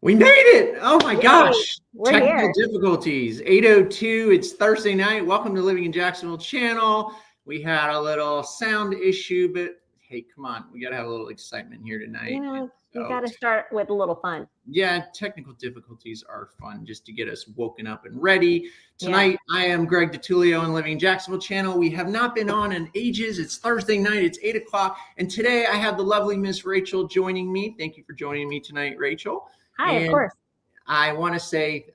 We made it. Oh my gosh. We're Technical here. difficulties. 8:02. It's Thursday night. Welcome to Living in Jacksonville channel. We had a little sound issue, but hey, come on. We got to have a little excitement here tonight. You got to start with a little fun. Yeah, technical difficulties are fun just to get us woken up and ready. Tonight, I am Greg DeTulio on Living in Jacksonville channel. We have not been on in ages. It's Thursday night. It's 8 o'clock. And today I have the lovely Miss Rachel joining me. Thank you for joining me tonight, Rachel. Hi, of course. I want to say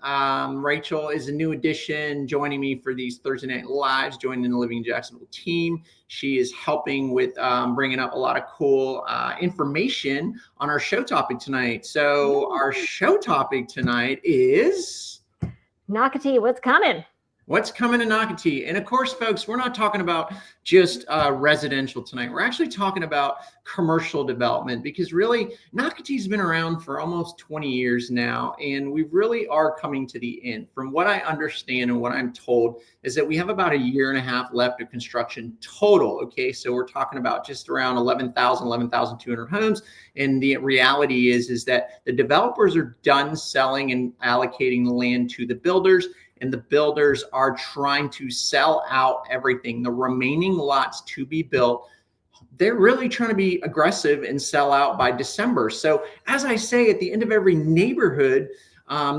Rachel is a new addition joining me for these Thursday Night Lives, joining the Living in Jacksonville team. She is helping with bringing up a lot of cool information on our show topic tonight. So our show topic tonight is... Nocatee, what's coming? What's coming to Nocatee? And of course, folks, we're not talking about just residential tonight. We're actually talking about commercial development because really Nocatee's been around for almost 20 years now. And we really are coming to the end. From what I understand and what I'm told is that we have about a year and a half left of construction total. Okay, so we're talking about just around 11,200 homes. And the reality is that the developers are done selling and allocating the land to the builders. And the builders are trying to sell out everything. The remaining lots to be built, they're really trying to be aggressive and sell out by December. So as I say, at the end of every neighborhood,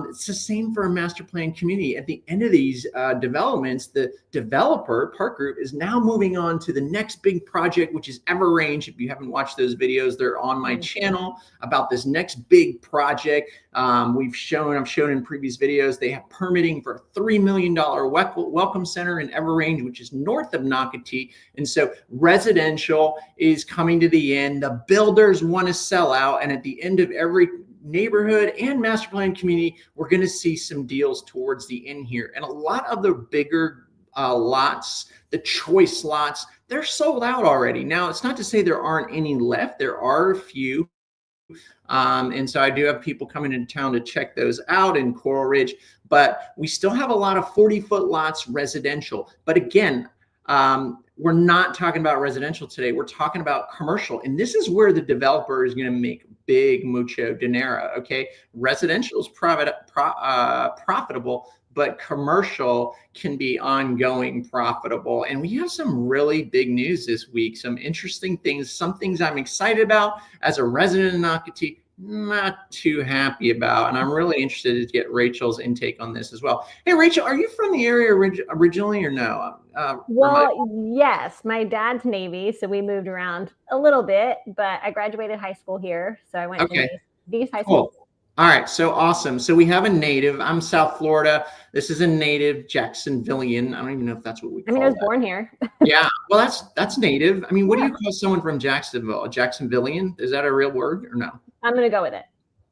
it's the same for a master plan community. At the end of these developments, the developer, Park Group, is now moving on to the next big project, which is Everrange. If you haven't watched those videos, they're on my channel about this next big project. I've shown in previous videos, they have permitting for a $3 million welcome center in Everrange, which is north of Nocatee. And so residential is coming to the end. The builders want to sell out. And at the end of every neighborhood and master plan community, we're going to see some deals towards the end here. And a lot of the bigger lots, the choice lots, they're sold out already. Now, it's not to say there aren't any left. There are a few. And so I do have people coming into town to check those out in Coral Ridge, but we still have a lot of 40-foot lots residential. But again, we're not talking about residential today. We're talking about commercial. And this is where the developer is going to make big mucho dinero. Okay. Residential is profitable, but commercial can be ongoing profitable. And we have some really big news this week, some interesting things, some things I'm excited about as a resident of Nocatee, not too happy about. And I'm really interested to get Rachel's intake on this as well. Hey, Rachel, are you from the area originally or no? Well, yes, my dad's Navy, so we moved around a little bit, but I graduated high school here. So I went to these high schools. Cool. All right, so awesome. So we have a native. I'm South Florida. This is a native Jacksonvillian. I don't even know if that's what we call it. I was born here. Yeah, well, that's native. I mean, what do you call someone from Jacksonville? A Jacksonvillian? Is that a real word or no? I'm going to go with it.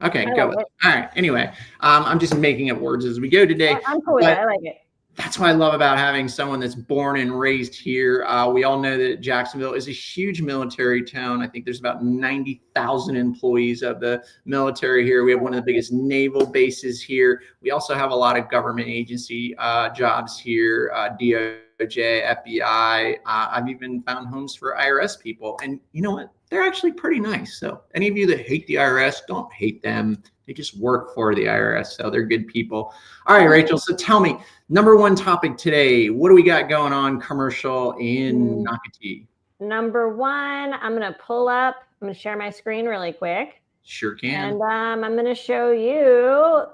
Okay, go with it. All right. Anyway, I'm just making up words as we go today. I'm cool with it. I like it. That's what I love about having someone that's born and raised here. We all know that Jacksonville is a huge military town. I think there's about 90,000 employees of the military here. We have one of the biggest naval bases here. We also have a lot of government agency jobs here, DOJ, FBI. I've even found homes for IRS people. And you know what? They're actually pretty nice. So any of you that hate the IRS, don't hate them. They just work for the IRS. So they're good people. All right, Rachel. So tell me, number one topic today, what do we got going on commercial in Nocatee? Number one, I'm going to pull up. I'm going to share my screen really quick. Sure can. And I'm going to show you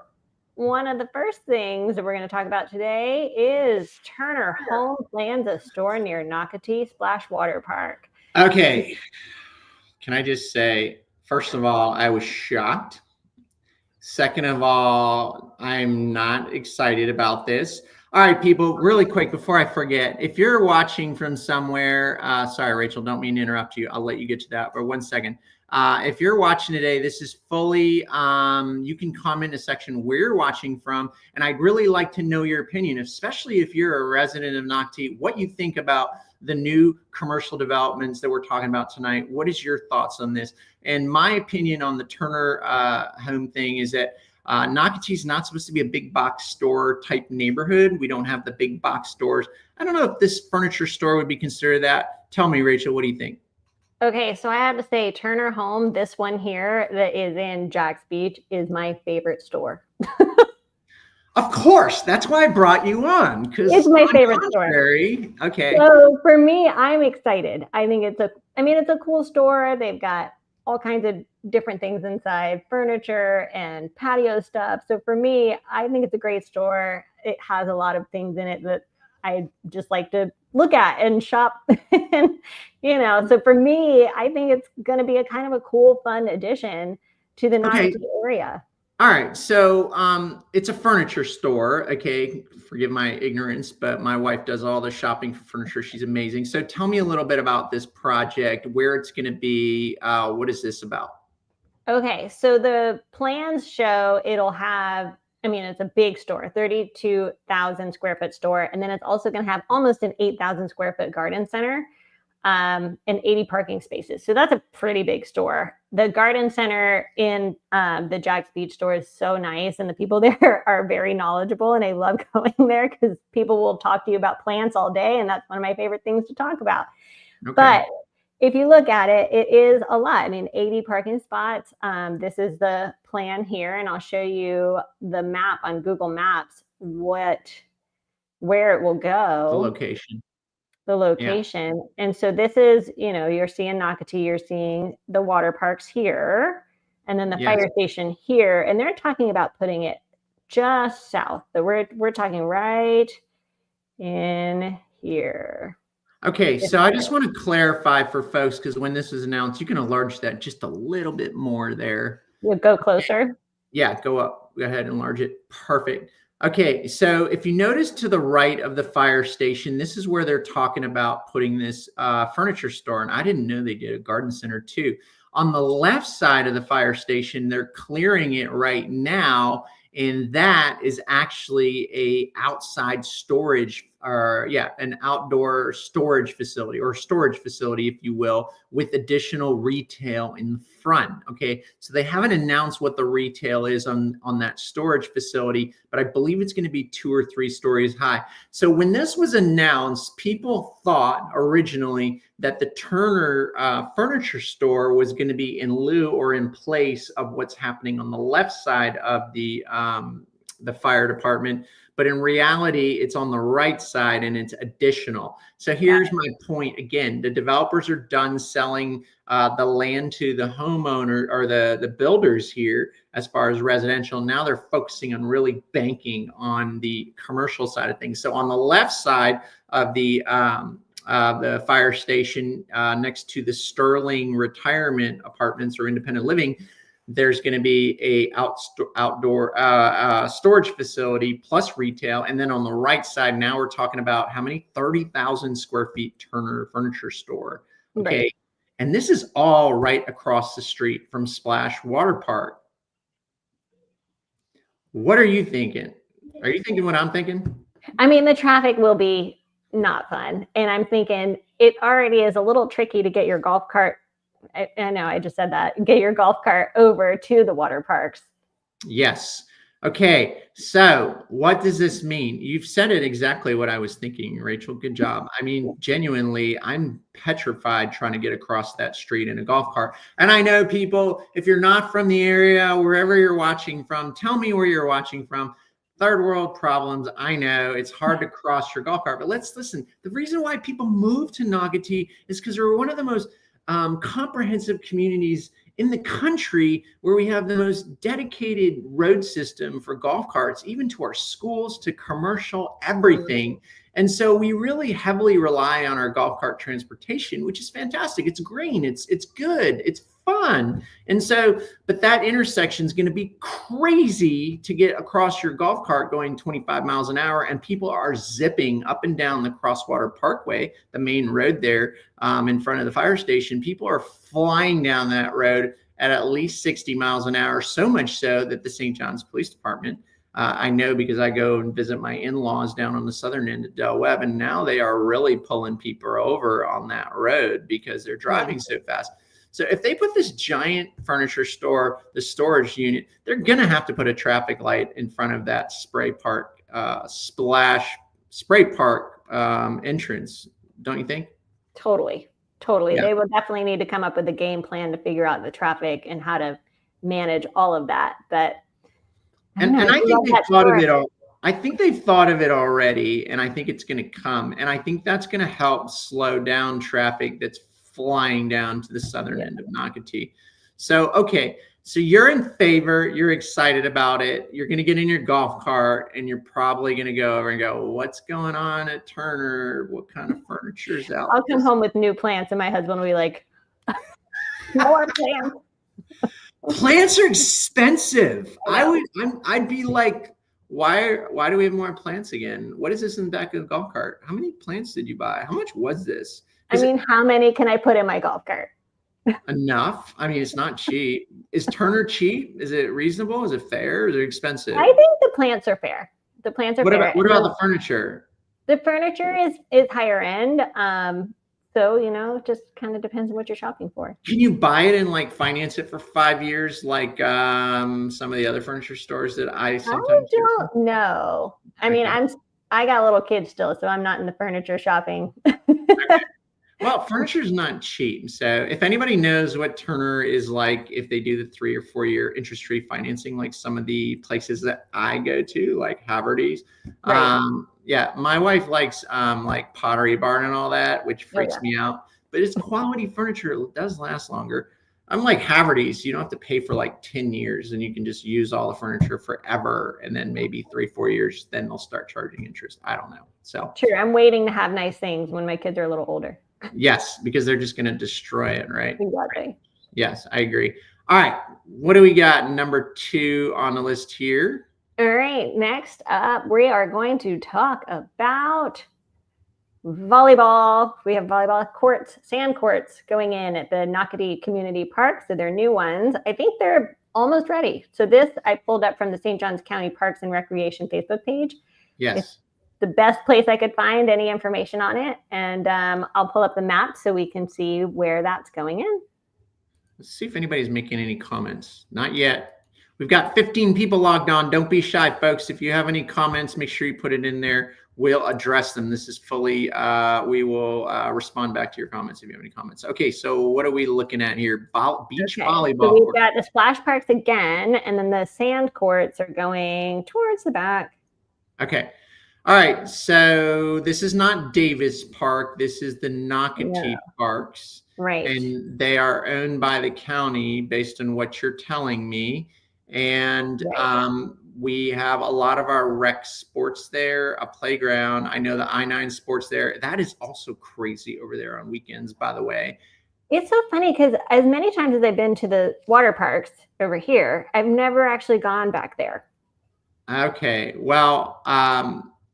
one of the first things that we're going to talk about today is Turner Home plans a store near Nocatee Splash Water Park. Okay. Can I just say, first of all, I was shocked. Second of all, I'm not excited about this. All right, people, really quick before I forget, if you're watching from somewhere, sorry, Rachel, don't mean to interrupt you. I'll let you get to that for 1 second. If you're watching today, this is fully, you can comment in a section where you're watching from. And I'd really like to know your opinion, especially if you're a resident of Nocatee, what you think about the new commercial developments that we're talking about tonight. What is your thoughts on this? And my opinion on the Turner home thing is that Nocatee is not supposed to be a big box store type neighborhood. We don't have the big box stores. I don't know if this furniture store would be considered that. Tell me, Rachel, what do you think? Okay, so I have to say, Turner Home, this one here that is in Jax Beach, is my favorite store. Of course, that's why I brought you on. It's Because my on favorite store. contrary, okay, So for me, I'm excited. I think it's a cool store. They've got all kinds of different things inside, furniture and patio stuff. So for me, I think it's a great store. It has a lot of things in it that I just like to look at and shop. And, so for me, I think it's going to be a kind of a cool, fun addition to the okay. Nocatee area. All right, so it's a furniture store. Okay, forgive my ignorance, but my wife does all the shopping for furniture. She's amazing. So tell me a little bit about this project, where it's going to be. What is this about? Okay, so the plans show it'll have, it's a big store, 32,000 square foot store. And then it's also going to have almost an 8,000 square foot garden center and 80 parking spaces. So that's a pretty big store. The garden center in the Jax Beach store is so nice. And the people there are very knowledgeable. And I love going there because people will talk to you about plants all day. And that's one of my favorite things to talk about. Okay. But if you look at it, it is a lot. 80 parking spots. This is the plan here, and I'll show you the map on Google Maps, where it will go. The location. Yeah. And so this is, you're seeing Nocatee, you're seeing the water parks here, and then the fire station here. And they're talking about putting it just south. So we're talking right in here. Okay, so I just want to clarify for folks, because when this was announced, you can enlarge that just a little bit more there. You'll go closer. Yeah, go up. Go ahead and enlarge it. Perfect. Okay, so if you notice to the right of the fire station, this is where they're talking about putting this furniture store. And I didn't know they did a garden center too. On the left side of the fire station, they're clearing it right now. And that is actually a outside storage an outdoor storage facility, or storage facility, if you will, with additional retail in the front. Okay, so they haven't announced what the retail is on that storage facility, but I believe it's going to be 2 or 3 stories high. So when this was announced, people thought originally that the Turner furniture store was going to be in lieu or in place of what's happening on the left side of the fire department. But in reality, it's on the right side and it's additional. So here's my point again. The developers are done selling the land to the homeowner or the builders here as far as residential. Now they're focusing on really banking on the commercial side of things. So on the left side of the fire station next to the Sterling retirement apartments or independent living, there's going to be a outdoor storage facility plus retail. And then on the right side, now we're talking about how many? 30,000 square feet Turner furniture store. Okay. Right. And this is all right across the street from Splash Water Park. What are you thinking? Are you thinking what I'm thinking? The traffic will be not fun. And I'm thinking it already is a little tricky to get your golf cart. I know I just said that. Get your golf cart over to the water parks. Yes. Okay. So what does this mean? You've said it exactly what I was thinking, Rachel. Good job. Genuinely, I'm petrified trying to get across that street in a golf cart. And I know people, if you're not from the area, wherever you're watching from, tell me where you're watching from. Third world problems. I know it's hard to cross your golf cart, but let's listen. The reason why people move to Nocatee is because we're one of the most comprehensive communities in the country, where we have the most dedicated road system for golf carts, even to our schools, to commercial, everything. And so we really heavily rely on our golf cart transportation, which is fantastic. It's green, it's good, it's fun. And so, but that intersection is going to be crazy to get across your golf cart going 25 miles an hour. And people are zipping up and down the Crosswater Parkway, the main road there in front of the fire station. People are flying down that road at least 60 miles an hour, so much so that the St. John's Police Department, I know because I go and visit my in-laws down on the southern end of Del Webb, and now they are really pulling people over on that road because they're driving so fast. So if they put this giant furniture store, the storage unit, they're going to have to put a traffic light in front of that spray park entrance, don't you think? Totally. Totally. Yeah. They will definitely need to come up with a game plan to figure out the traffic and how to manage all of that. But And I I do think love they've that thought of store. it all. I think they've thought of it already, and I think it's going to come. And I think that's going to help slow down traffic that's flying down to the southern Yeah. end of Nocatee. So, okay, so you're in favor. You're excited about it. You're going to get in your golf cart, and you're probably going to go over and go, "What's going on at Turner? What kind of furniture's out I'll come this?" home with new plants, and my husband will be like, "More plants." Plants are expensive. I'd be like, why do we have more plants again? What is this in the back of the golf cart? How many plants did you buy? How much was this? I mean, how many can I put in my golf cart? Enough? I mean, it's not cheap. Is Turner cheap? Is it reasonable? Is it fair? Is it expensive? I think the plants are fair. The plants are fair. What about the furniture? The furniture is higher end. So, it just kind of depends on what you're shopping for. Can you buy it and like finance it for 5 years, like some of the other furniture stores that I sometimes don't know. I mean, I got little kids still, so I'm not in the furniture shopping. Okay. Well, furniture is not cheap. So if anybody knows what Turner is like, if they do the 3 or 4 year interest-free financing, like some of the places that I go to, like Haverty's, Right. yeah, my wife likes like Pottery Barn and all that, which freaks me out. But it's quality furniture. It does last longer. I'm like Haverty's. You don't have to pay for like 10 years, and you can just use all the furniture forever. And then maybe 3, 4 years, then they'll start charging interest. I don't know. So True. I'm waiting to have nice things when my kids are a little older. yes, because they're just going to destroy it, right? Exactly. Yes, I agree. All right, what do we got? Number 2 on the list here. All right, next up, we are going to talk about volleyball. We have volleyball courts, sand courts going in at the Nocatee Community Park. So they're new ones. I think they're almost ready. So this I pulled up from the St. Johns County Parks and Recreation Facebook page. Yes. It's the best place I could find any information on it. And I'll pull up the map so we can see where that's going in. Let's see if anybody's making any comments. Not yet. We've got 15 people logged on. Don't be shy, folks. If you have any comments, make sure you put it in there. We'll address them. This is fully, we will respond back to your comments if you have any comments. Okay, so what are we looking at here? Beach volleyball. So we've got the splash parks again, and then the sand courts are going towards the back. Okay. All right, so this is not Davis Park. This is the Nocatee Parks. Right. And they are owned by the county based on what you're telling me. And we have a lot of our rec sports there, a playground. I know the I-9 sports there. That is also crazy over there on weekends, by the way. It's so funny because as many times as I've been to the water parks over here, I've never actually gone back there. Okay, well,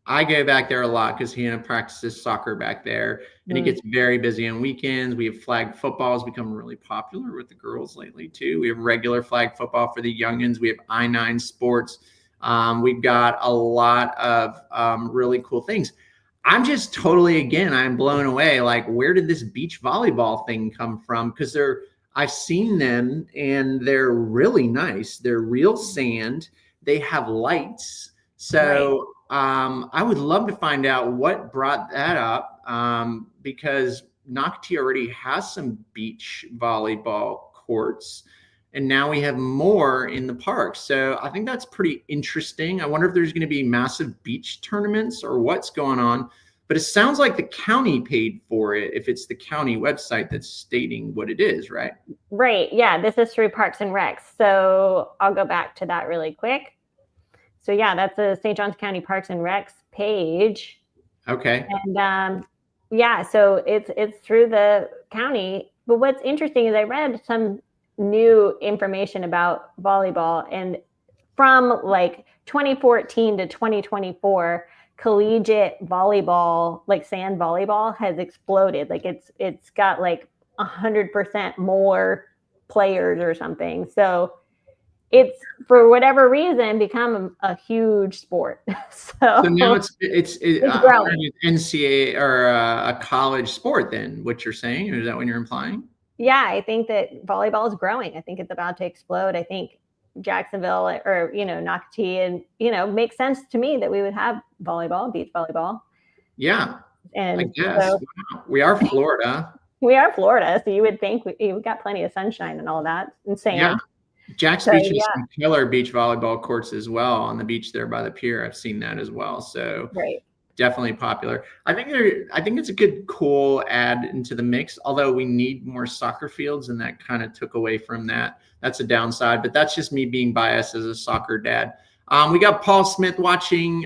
I go back there a lot because Hannah practices soccer back there, and it gets very busy on weekends. We have flag football has become really popular with the girls lately too. We have regular flag football for the youngins. We have I-9 sports. We've got a lot of really cool things. I'm just totally, again, I'm blown away. Like, where did this beach volleyball thing come from? Because I've seen them and they're really nice. They're real sand. They have lights. So I would love to find out what brought that up because Nocatee already has some beach volleyball courts, and now we have more in the park. So I think that's pretty interesting. I wonder if there's going to be massive beach tournaments or what's going on. But it sounds like the county paid for it if it's the county website that's stating what it is, right? Right. Yeah, this is through Parks and Recs. So I'll go back to that really quick. So yeah, that's the St. Johns County Parks and Recs page. Okay. And yeah, so it's through the county. But what's interesting is I read some new information about volleyball, and from like 2014 to 2024, collegiate volleyball, like sand volleyball, has exploded. Like it's got like 100% more players or something. So it's, for whatever reason, become a huge sport. So now it's growing. NCAA or a college sport then, what you're saying? Or is that what you're implying? Yeah, I think that volleyball is growing. I think it's about to explode. I think Jacksonville or, Nocatee, and, makes sense to me that we would have volleyball, beach volleyball. Yeah. And I guess. Wow. We are Florida. We are Florida, so you would think we've got plenty of sunshine and all that and sand. Yeah. Jack's So, Beach has yeah. some killer beach volleyball courts as well on the beach there by the pier. I've seen that as well. So Right. definitely popular. I think it's a good, cool add into the mix, although we need more soccer fields, and that kind of took away from that. That's a downside, but that's just me being biased as a soccer dad. We got Paul Smith watching,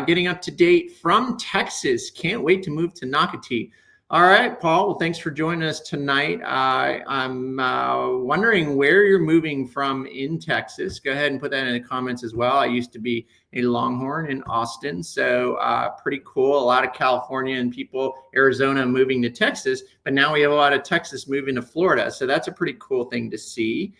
getting up to date from Texas. Can't wait to move to Nocatee. All right, Paul. Well, thanks for joining us tonight. I'm wondering where you're moving from in Texas. Go ahead and put that in the comments as well. I used to be a Longhorn in Austin, so pretty cool. A lot of California and people, Arizona moving to Texas, but now we have a lot of Texas moving to Florida. So that's a pretty cool thing to see.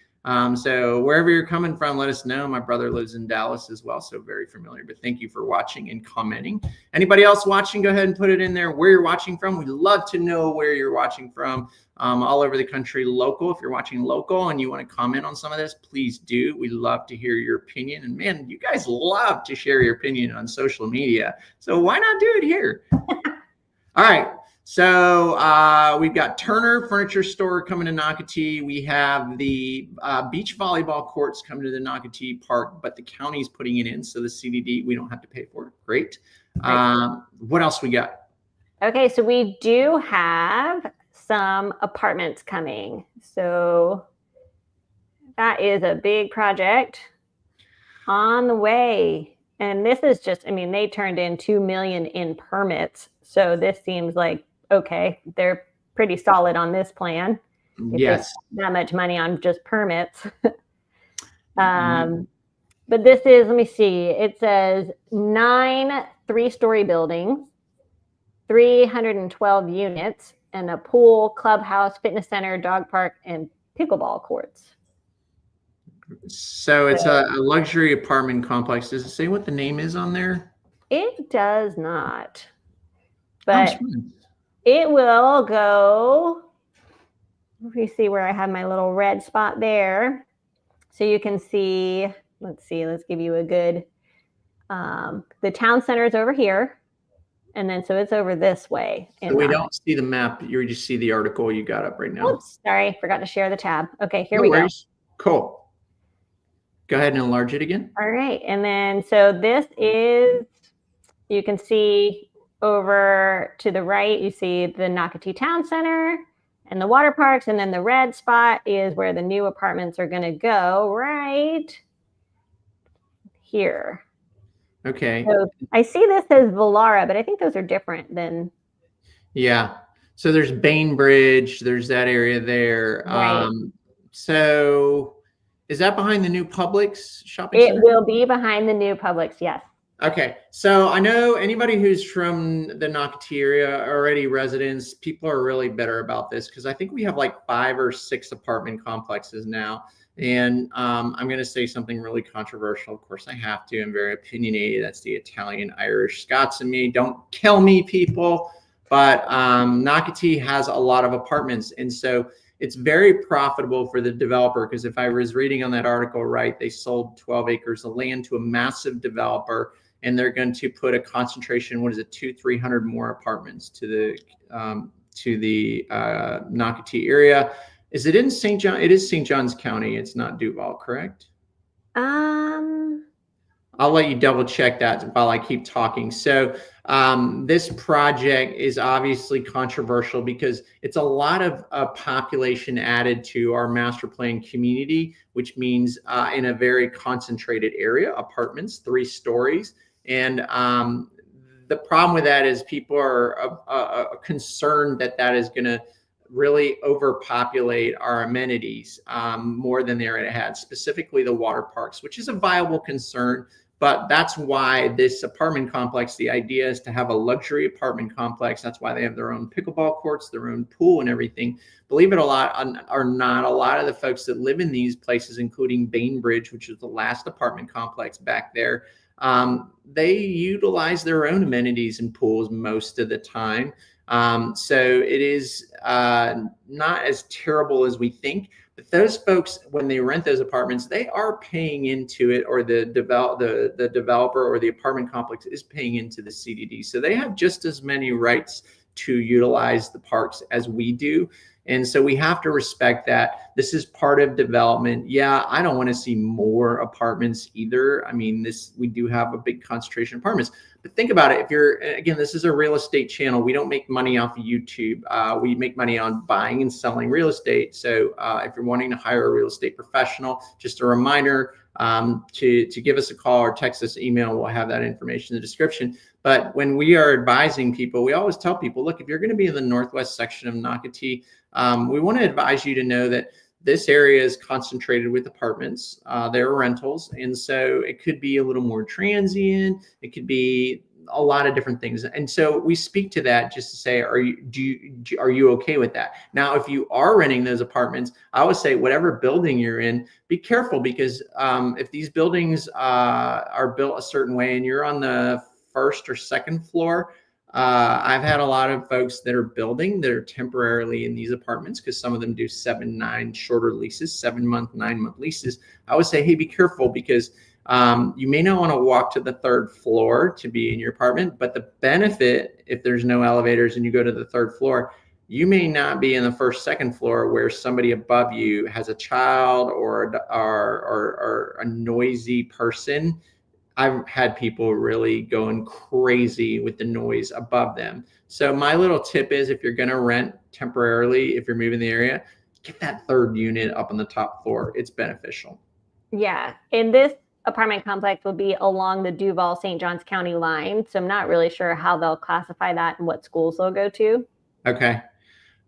So wherever you're coming from, let us know. My brother lives in Dallas as well, so very familiar, but thank you for watching and commenting. Anybody else watching, go ahead and put it in there where you're watching from. We'd love to know where you're watching from, all over the country, local. If you're watching local and you want to comment on some of this, please do. We love to hear your opinion. And man, you guys love to share your opinion on social media. So why not do it here? All right. So we've got Turner Furniture Store coming to Nocatee. We have the beach volleyball courts coming to the Nocatee Park, but the county's putting it in. So the CDD, we don't have to pay for it. Great. What else we got? Okay, so we do have some apartments coming. So that is a big project on the way. And this is just, I mean, they turned in $2 million in permits. So this seems like, okay, they're pretty solid on this plan. Yes. That much money on just permits. But this is, let me see, it says 9 3-story buildings, 312 units, and a pool, clubhouse, fitness center, dog park, and pickleball courts. So it's a luxury apartment complex. Does it say what the name is on there? It does not. But it will go, let me see where I have my little red spot there. So you can see, let's give you a good, the town center is over here. And then, so it's over this way. So we don't see the map. You just see the article you got up right now. Oops, sorry, forgot to share the tab. Okay, here we go. Cool. Go ahead and enlarge it again. All right. And then, so this is, you can see over to the right, you see the Nocatee Town Center and the water parks. And then the red spot is where the new apartments are going to go right here. Okay. So I see this as Villara, but I think those are different than. Yeah. So there's Bainbridge. There's that area there. Right. So is that behind the new Publix shopping center? It will be behind the new Publix, yes. Okay, so I know anybody who's from the Nocatee area, already residents, people are really better about this because I think we have like 5 or 6 apartment complexes now. And I'm going to say something really controversial. Of course, I have to. I'm very opinionated. That's the Italian, Irish, Scots in me. Don't kill me, people. But Nocatee has a lot of apartments. And so it's very profitable for the developer because if I was reading on that article right, they sold 12 acres of land to a massive developer. And they're going to put a concentration, 200-300 more apartments to the Nocatee area. Is it in St. John? It is St. Johns County. It's not Duval, correct? I'll let you double check that while I keep talking. So this project is obviously controversial because it's a lot of population added to our master plan community, which means in a very concentrated area, apartments, 3 stories. And the problem with that is people are concerned that is going to really overpopulate our amenities more than they already had, specifically the water parks, which is a viable concern. But that's why this apartment complex, the idea is to have a luxury apartment complex. That's why they have their own pickleball courts, their own pool and everything. Believe it or not, a lot of the folks that live in these places, including Bainbridge, which is the last apartment complex back there, they utilize their own amenities and pools most of the time. So it is not as terrible as we think. But those folks, when they rent those apartments, they are paying into it, or the developer or the apartment complex is paying into the CDD. So they have just as many rights to utilize the parks as we do. And so we have to respect that this is part of development. Yeah, I don't want to see more apartments either. I mean, we do have a big concentration of apartments. But think about it. Again, this is a real estate channel. We don't make money off of YouTube. We make money on buying and selling real estate. So if you're wanting to hire a real estate professional, just a reminder to give us a call or text us, email. We'll have that information in the description. But when we are advising people, we always tell people, look, if you're going to be in the northwest section of Nocatee, we want to advise you to know that this area is concentrated with apartments. They're rentals. And so it could be a little more transient. It could be a lot of different things. And so we speak to that just to say, are you okay with that? Now, if you are renting those apartments, I always say whatever building you're in, be careful, because if these buildings are built a certain way and you're on the first or second floor, I've had a lot of folks that are temporarily in these apartments, because some of them do 7-9 shorter leases, 7-month, 9-month leases. I would say, hey, be careful, because you may not want to walk to the third floor to be in your apartment, but the benefit, if there's no elevators and you go to the third floor, you may not be in the first, second floor where somebody above you has a child or a noisy person. I've had people really going crazy with the noise above them. So my little tip is, if you're going to rent temporarily, if you're moving the area, get that third unit up on the top floor. It's beneficial. Yeah. And this apartment complex will be along the Duval-St. Johns County line. So I'm not really sure how they'll classify that and what schools they'll go to. Okay.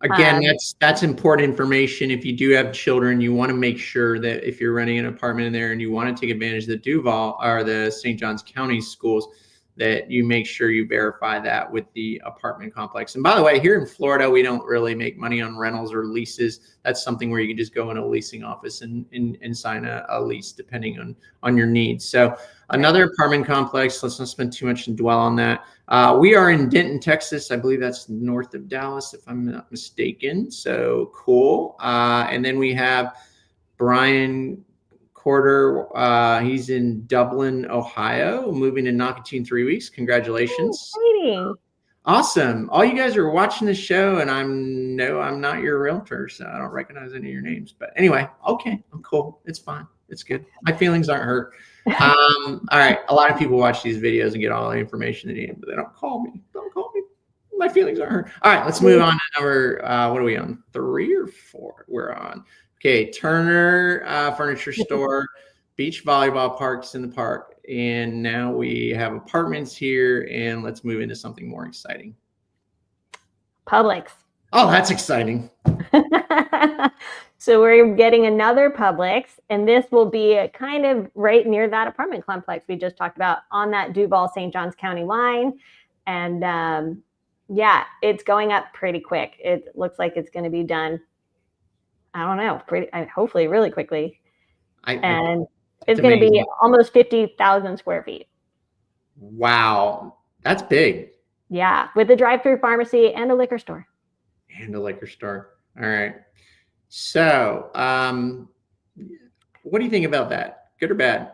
Again, that's important information. If you do have children, you want to make sure that if you're renting an apartment in there and you want to take advantage of the Duval or the St. Johns County schools, that you make sure you verify that with the apartment complex. And by the way, here in Florida, we don't really make money on rentals or leases. That's something where you can just go in a leasing office and sign a lease depending on your needs. So another apartment complex, let's not spend too much and dwell on that. We are in Denton, Texas. I believe that's north of Dallas, if I'm not mistaken. So cool. And then we have Brian Quarter. He's in Dublin, Ohio, moving to Nocatee in 3 weeks. Congratulations. Exciting. Awesome. All you guys are watching this show, and I'm not your realtor, so I don't recognize any of your names. But anyway, okay, I'm cool. It's fine. It's good. My feelings aren't hurt. All right. A lot of people watch these videos and get all the information they need, but they don't call me. Don't call me. My feelings aren't hurt. All right, let's move on to number, what are we on? 3 or 4? We're on. Okay, Turner Furniture Store, beach volleyball parks in the park. And now we have apartments here, and let's move into something more exciting. Publix. Oh, that's exciting. So we're getting another Publix, and this will be kind of right near that apartment complex we just talked about on that Duval-St. Johns County line. And yeah, it's going up pretty quick. It looks like it's going to be done, I don't know, hopefully really quickly. And it's going to be almost 50,000 square feet. Wow. That's big. Yeah. With a drive-through pharmacy and a liquor store. All right. So, what do you think about that? Good or bad?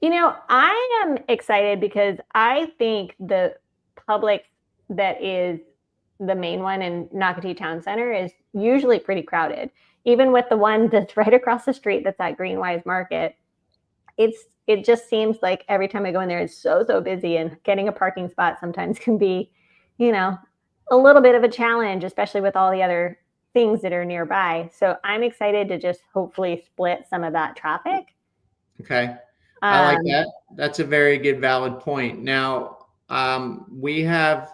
You know, I am excited because I think the Publix that is the main one in Nocatee Town Center is usually pretty crowded. Even with the one that's right across the street, that's at Greenwise Market, it just seems like every time I go in there, it's so busy, and getting a parking spot sometimes can be, you know, a little bit of a challenge, especially with all the other things that are nearby. So I'm excited to just hopefully split some of that traffic. Okay. I like that. That's a very good, valid point. Now, we have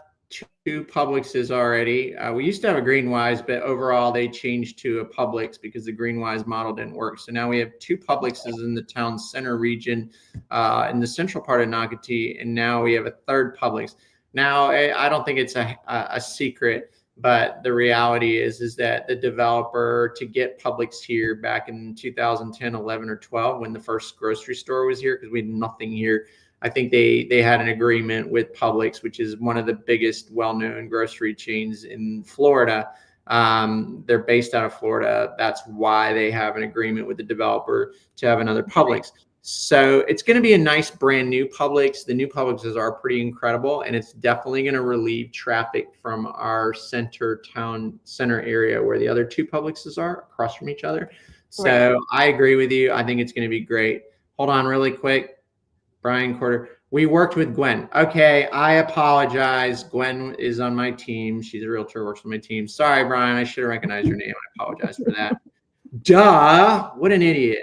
2 Publixes already. We used to have a Greenwise, but overall they changed to a Publix because the Greenwise model didn't work. So now we have 2 Publixes in the town center region, in the central part of Nocatee, and now we have a 3rd Publix. Now, I don't think it's a secret, but the reality is that the developer to get Publix here back in 2010, 11, or 12, when the first grocery store was here, because we had nothing here, I think they had an agreement with Publix, which is one of the biggest well-known grocery chains in Florida. They're based out of Florida. That's why they have an agreement with the developer to have another Publix. So it's going to be a nice brand new Publix. The new Publixes are pretty incredible, and it's definitely going to relieve traffic from our town center area where the other two Publixes are across from each other. So I agree with you. I think it's going to be great. Hold on really quick. Brian Quarter. We worked with Gwen. Okay, I apologize. Gwen is on my team. She's a realtor, works on my team. Sorry, Brian. I should have recognized your name. I apologize for that. Duh. What an idiot.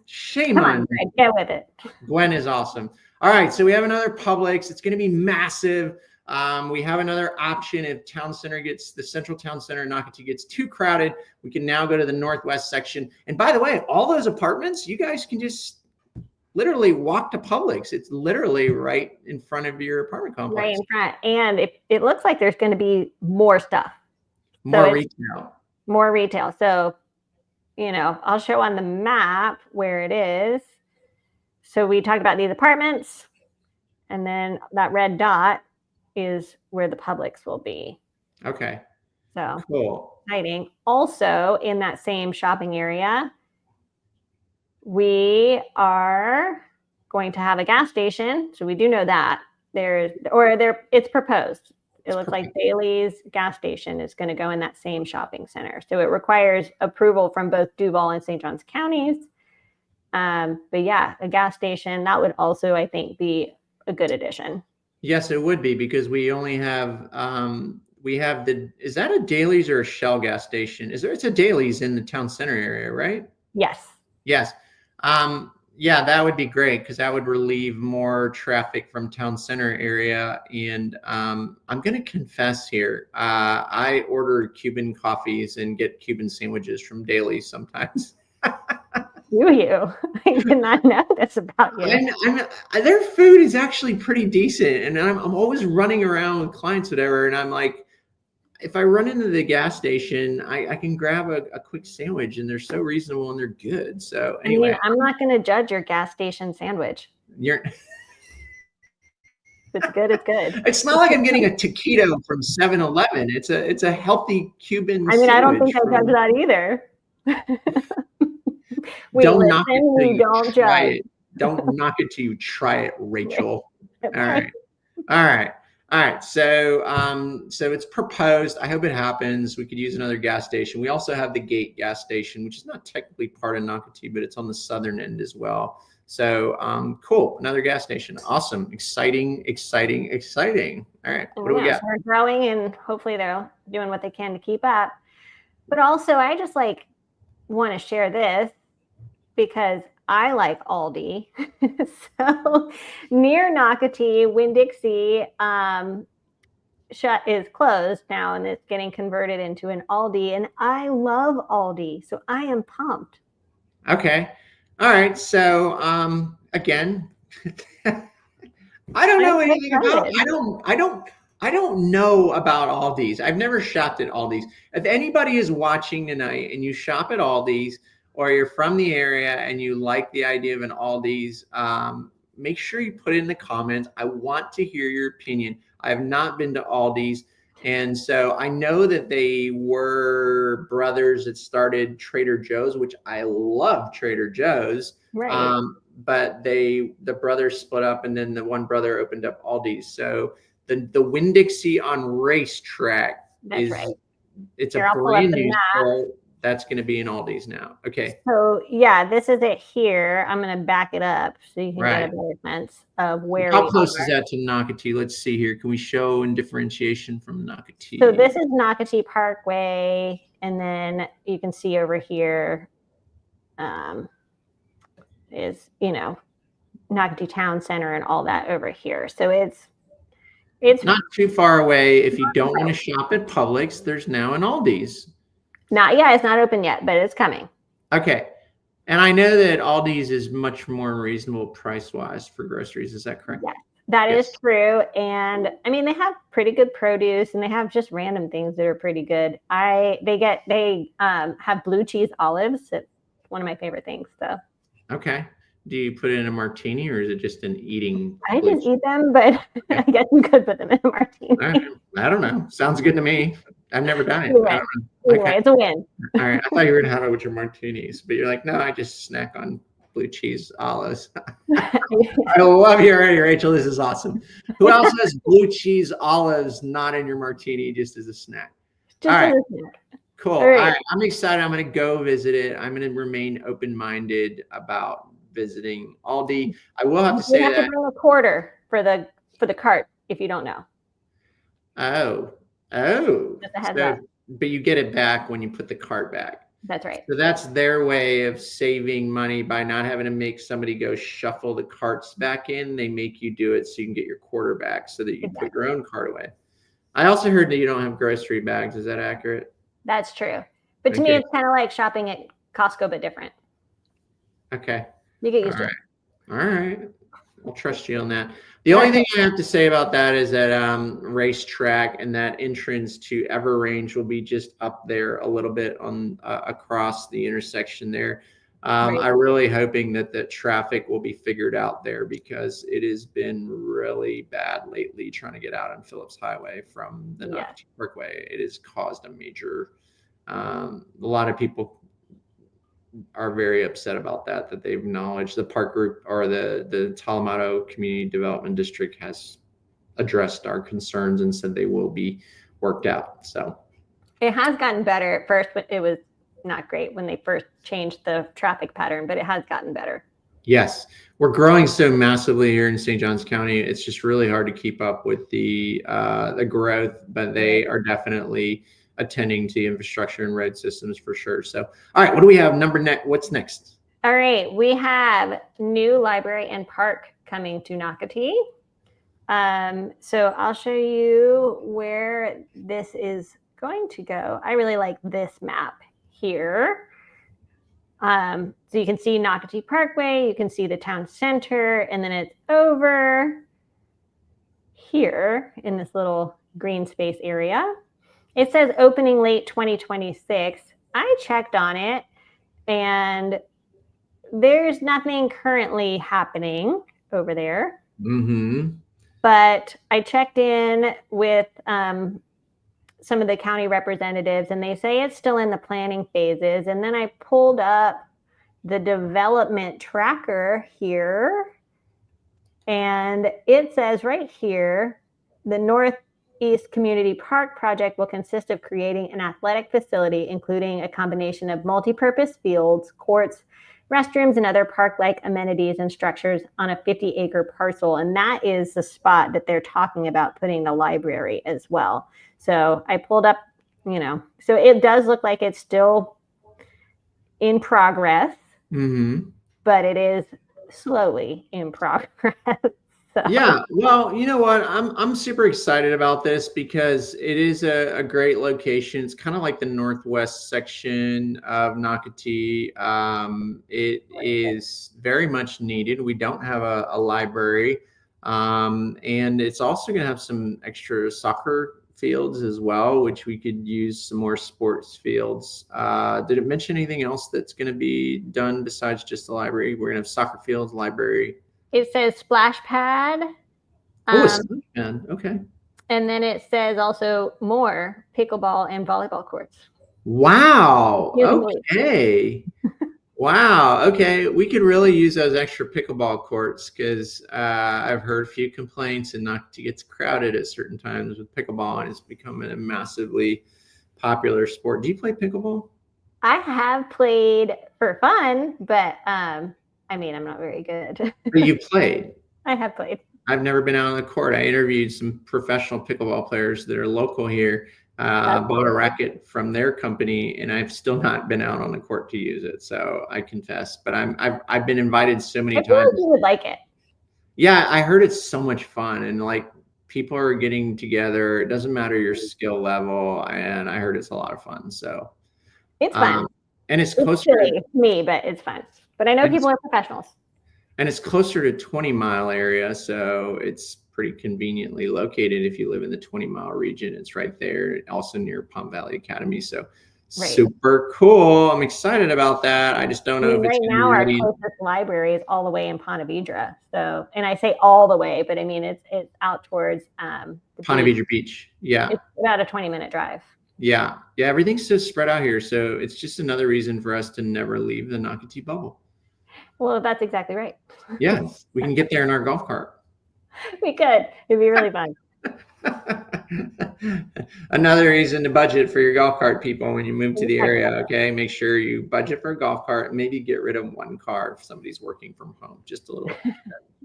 Shame on me. Get with it. Gwen is awesome. All right, so we have another Publix. It's going to be massive. We have another option if the central town center in Nocatee gets too crowded. We can now go to the northwest section. And by the way, all those apartments, you guys can just literally walk to Publix. It's literally right in front of your apartment complex. Right in front. And it looks like there's going to be more stuff. More retail. More retail. So, I'll show on the map where it is. So we talked about these apartments, and then that red dot is where the Publix will be. Okay. So cool. Exciting. Also, in that same shopping area, we are going to have a gas station. So we do know that it's proposed. It looks like Bailey's gas station is going to go in that same shopping center. So it requires approval from both Duval and St. Johns counties. But yeah, a gas station, that would also, I think, be a good addition. Yes, it would be, because we only have, is that a Daly's or a Shell gas station? It's a Daly's in the town center area, right? Yes. Yes. Yeah, that would be great, because that would relieve more traffic from town center area. And I'm going to confess here, I order Cuban coffees and get Cuban sandwiches from Daly's sometimes. Do you? I did not know this about you. Their food is actually pretty decent, and I'm always running around with clients, whatever, and I'm like, if I run into the gas station, I can grab a quick sandwich, and they're so reasonable and they're good. So anyway, I'm not going to judge your gas station sandwich. If it's good, it's good. It's not like I'm getting a taquito from 7-Eleven. It's a healthy Cuban. I don't think I judge that either. Don't knock it till you try it, Rachel. Okay. All right. So it's proposed. I hope it happens. We could use another gas station. We also have the Gate gas station, which is not technically part of Nocatee, but it's on the southern end as well. So cool. Another gas station. Awesome. Exciting. All right. What do we got? We're growing, and hopefully they're doing what they can to keep up. But also, I just want to share this because I like Aldi. So near Nocatee, Winn-Dixie is closed now, and it's getting converted into an Aldi. And I love Aldi, so I am pumped. Okay. All right. So again, I don't know anything about. I don't know about Aldi's. I've never shopped at Aldi's. If anybody is watching tonight and you shop at Aldi's, or you're from the area and you like the idea of an Aldi's, make sure you put it in the comments. I want to hear your opinion. I have not been to Aldi's. And so I know that they were brothers that started Trader Joe's, which I love Trader Joe's. Right. But the brothers split up, and then the one brother opened up Aldi's. So the Winn-Dixie on Racetrack it's a brand new store. That's going to be in Aldi's now. Okay. So yeah, this is it here. I'm going to back it up so you can get a better sense of where. How close is that to Nocatee? Let's see here. Can we show in differentiation from Nocatee? So this is Nocatee Parkway, and then you can see over here is Nocatee Town Center and all that over here. So it's not too far away. If you don't want to shop at Publix, there's now an Aldi's. It's not open yet, but it's coming. Okay. And I know that Aldi's is much more reasonable price-wise for groceries. Is that correct? Yes, that is true. And I mean, they have pretty good produce, and they have just random things that are pretty good. They have blue cheese olives. It's one of my favorite things. So. Okay. Do you put it in a martini, or is it just an eating? I just eat them, but I guess you could put them in a martini. I don't know. Sounds good to me. I've never done it. Anyway, it's a win. All right. I thought you were going to have it with your martinis, but you're like, no, I just snack on blue cheese olives. I love you already, Rachel. This is awesome. Who else has blue cheese olives not in your martini just as a snack? Just All right. as a snack. Cool. All right. I'm excited. I'm going to go visit it. I'm going to remain open-minded about visiting Aldi. I will have to say you have to bring a quarter for the cart if you don't know. Oh. Just a heads up. But you get it back when you put the cart back. That's right. So that's their way of saving money by not having to make somebody go shuffle the carts back in. They make you do it so you can get your quarter back so that you can put your own cart away. I also heard that you don't have grocery bags. Is that accurate? That's true. But to me, it's kind of like shopping at Costco, but different. Okay. You get used to it. All right. I'll trust you on that. The only thing I have to say about that is that racetrack and that entrance to Everrange will be just up there a little bit on across the intersection there. I'm really hoping that the traffic will be figured out there because it has been really bad lately trying to get out on Phillips Highway from the Nocatee Parkway. It has caused a major, a lot of people are very upset about that they've acknowledged. The park group or the Salada Community Development District has addressed our concerns and said they will be worked out. So it has gotten better at first, but it was not great when they first changed the traffic pattern, but it has gotten better. Yes, we're growing so massively here in St. Johns County. It's just really hard to keep up with the growth, but they are definitely attending to the infrastructure and road systems for sure. So, all right, what do we have? What's next? All right, we have new library and park coming to Nocatee. So I'll show you where this is going to go. I really like this map here. So you can see Nocatee Parkway, you can see the town center, and then it's over here in this little green space area. It says opening late 2026. I checked on it and there's nothing currently happening over there. But I checked in with some of the county representatives and they say it's still in the planning phases. And then I pulled up the development tracker here and it says right here, the Northeast Community Park project will consist of creating an athletic facility, including a combination of multi-purpose fields, courts, restrooms, and other park-like amenities and structures on a 50-acre parcel. And that is the spot that they're talking about putting the library as well. So I pulled up, so it does look like it's still in progress, but it is slowly in progress. So. Yeah, well, you know what? I'm super excited about this because it is a great location. It's kind of like the northwest section of Nocatee. It is very much needed. We don't have a library, and it's also going to have some extra soccer fields as well, which we could use some more sports fields. Did it mention anything else that's going to be done besides just the library? We're going to have soccer fields, library. It says splash pad. Oh, a splash pad. Okay. And then it says also more pickleball and volleyball courts. Wow. Okay. Wow. Okay. We could really use those extra pickleball courts because I've heard a few complaints and Nocatee gets crowded at certain times with pickleball and it's becoming a massively popular sport. Do you play pickleball? I have played for fun, but I'm not very good. But you played. I have played. I've never been out on the court. I interviewed some professional pickleball players that are local here. Bought a racket from their company, and I've still not been out on the court to use it. So I confess, but I've been invited so many times. I feel like you would like it. Yeah, I heard it's so much fun, and like people are getting together. It doesn't matter your skill level, and I heard it's a lot of fun. So it's fun, and it's closer to me, but it's fun. But I know people are professionals. And it's closer to 20-mile area, so it's pretty conveniently located if you live in the 20-mile region. It's right there, also near Palm Valley Academy. So super cool. I'm excited about that. I just don't know if it's right now our closest library is all the way in Ponte Vedra. So, and I say all the way, but I mean it's out towards Ponte Vedra Beach. Yeah, it's about a 20-minute drive. Yeah, everything's so spread out here. So it's just another reason for us to never leave the Nocatee bubble. Well, that's exactly right. Yes, we can get there in our golf cart. We could. It'd be really fun. Another reason to budget for your golf cart, people, when you move to the area. Okay, make sure you budget for a golf cart. Maybe get rid of one car if somebody's working from home. Just a little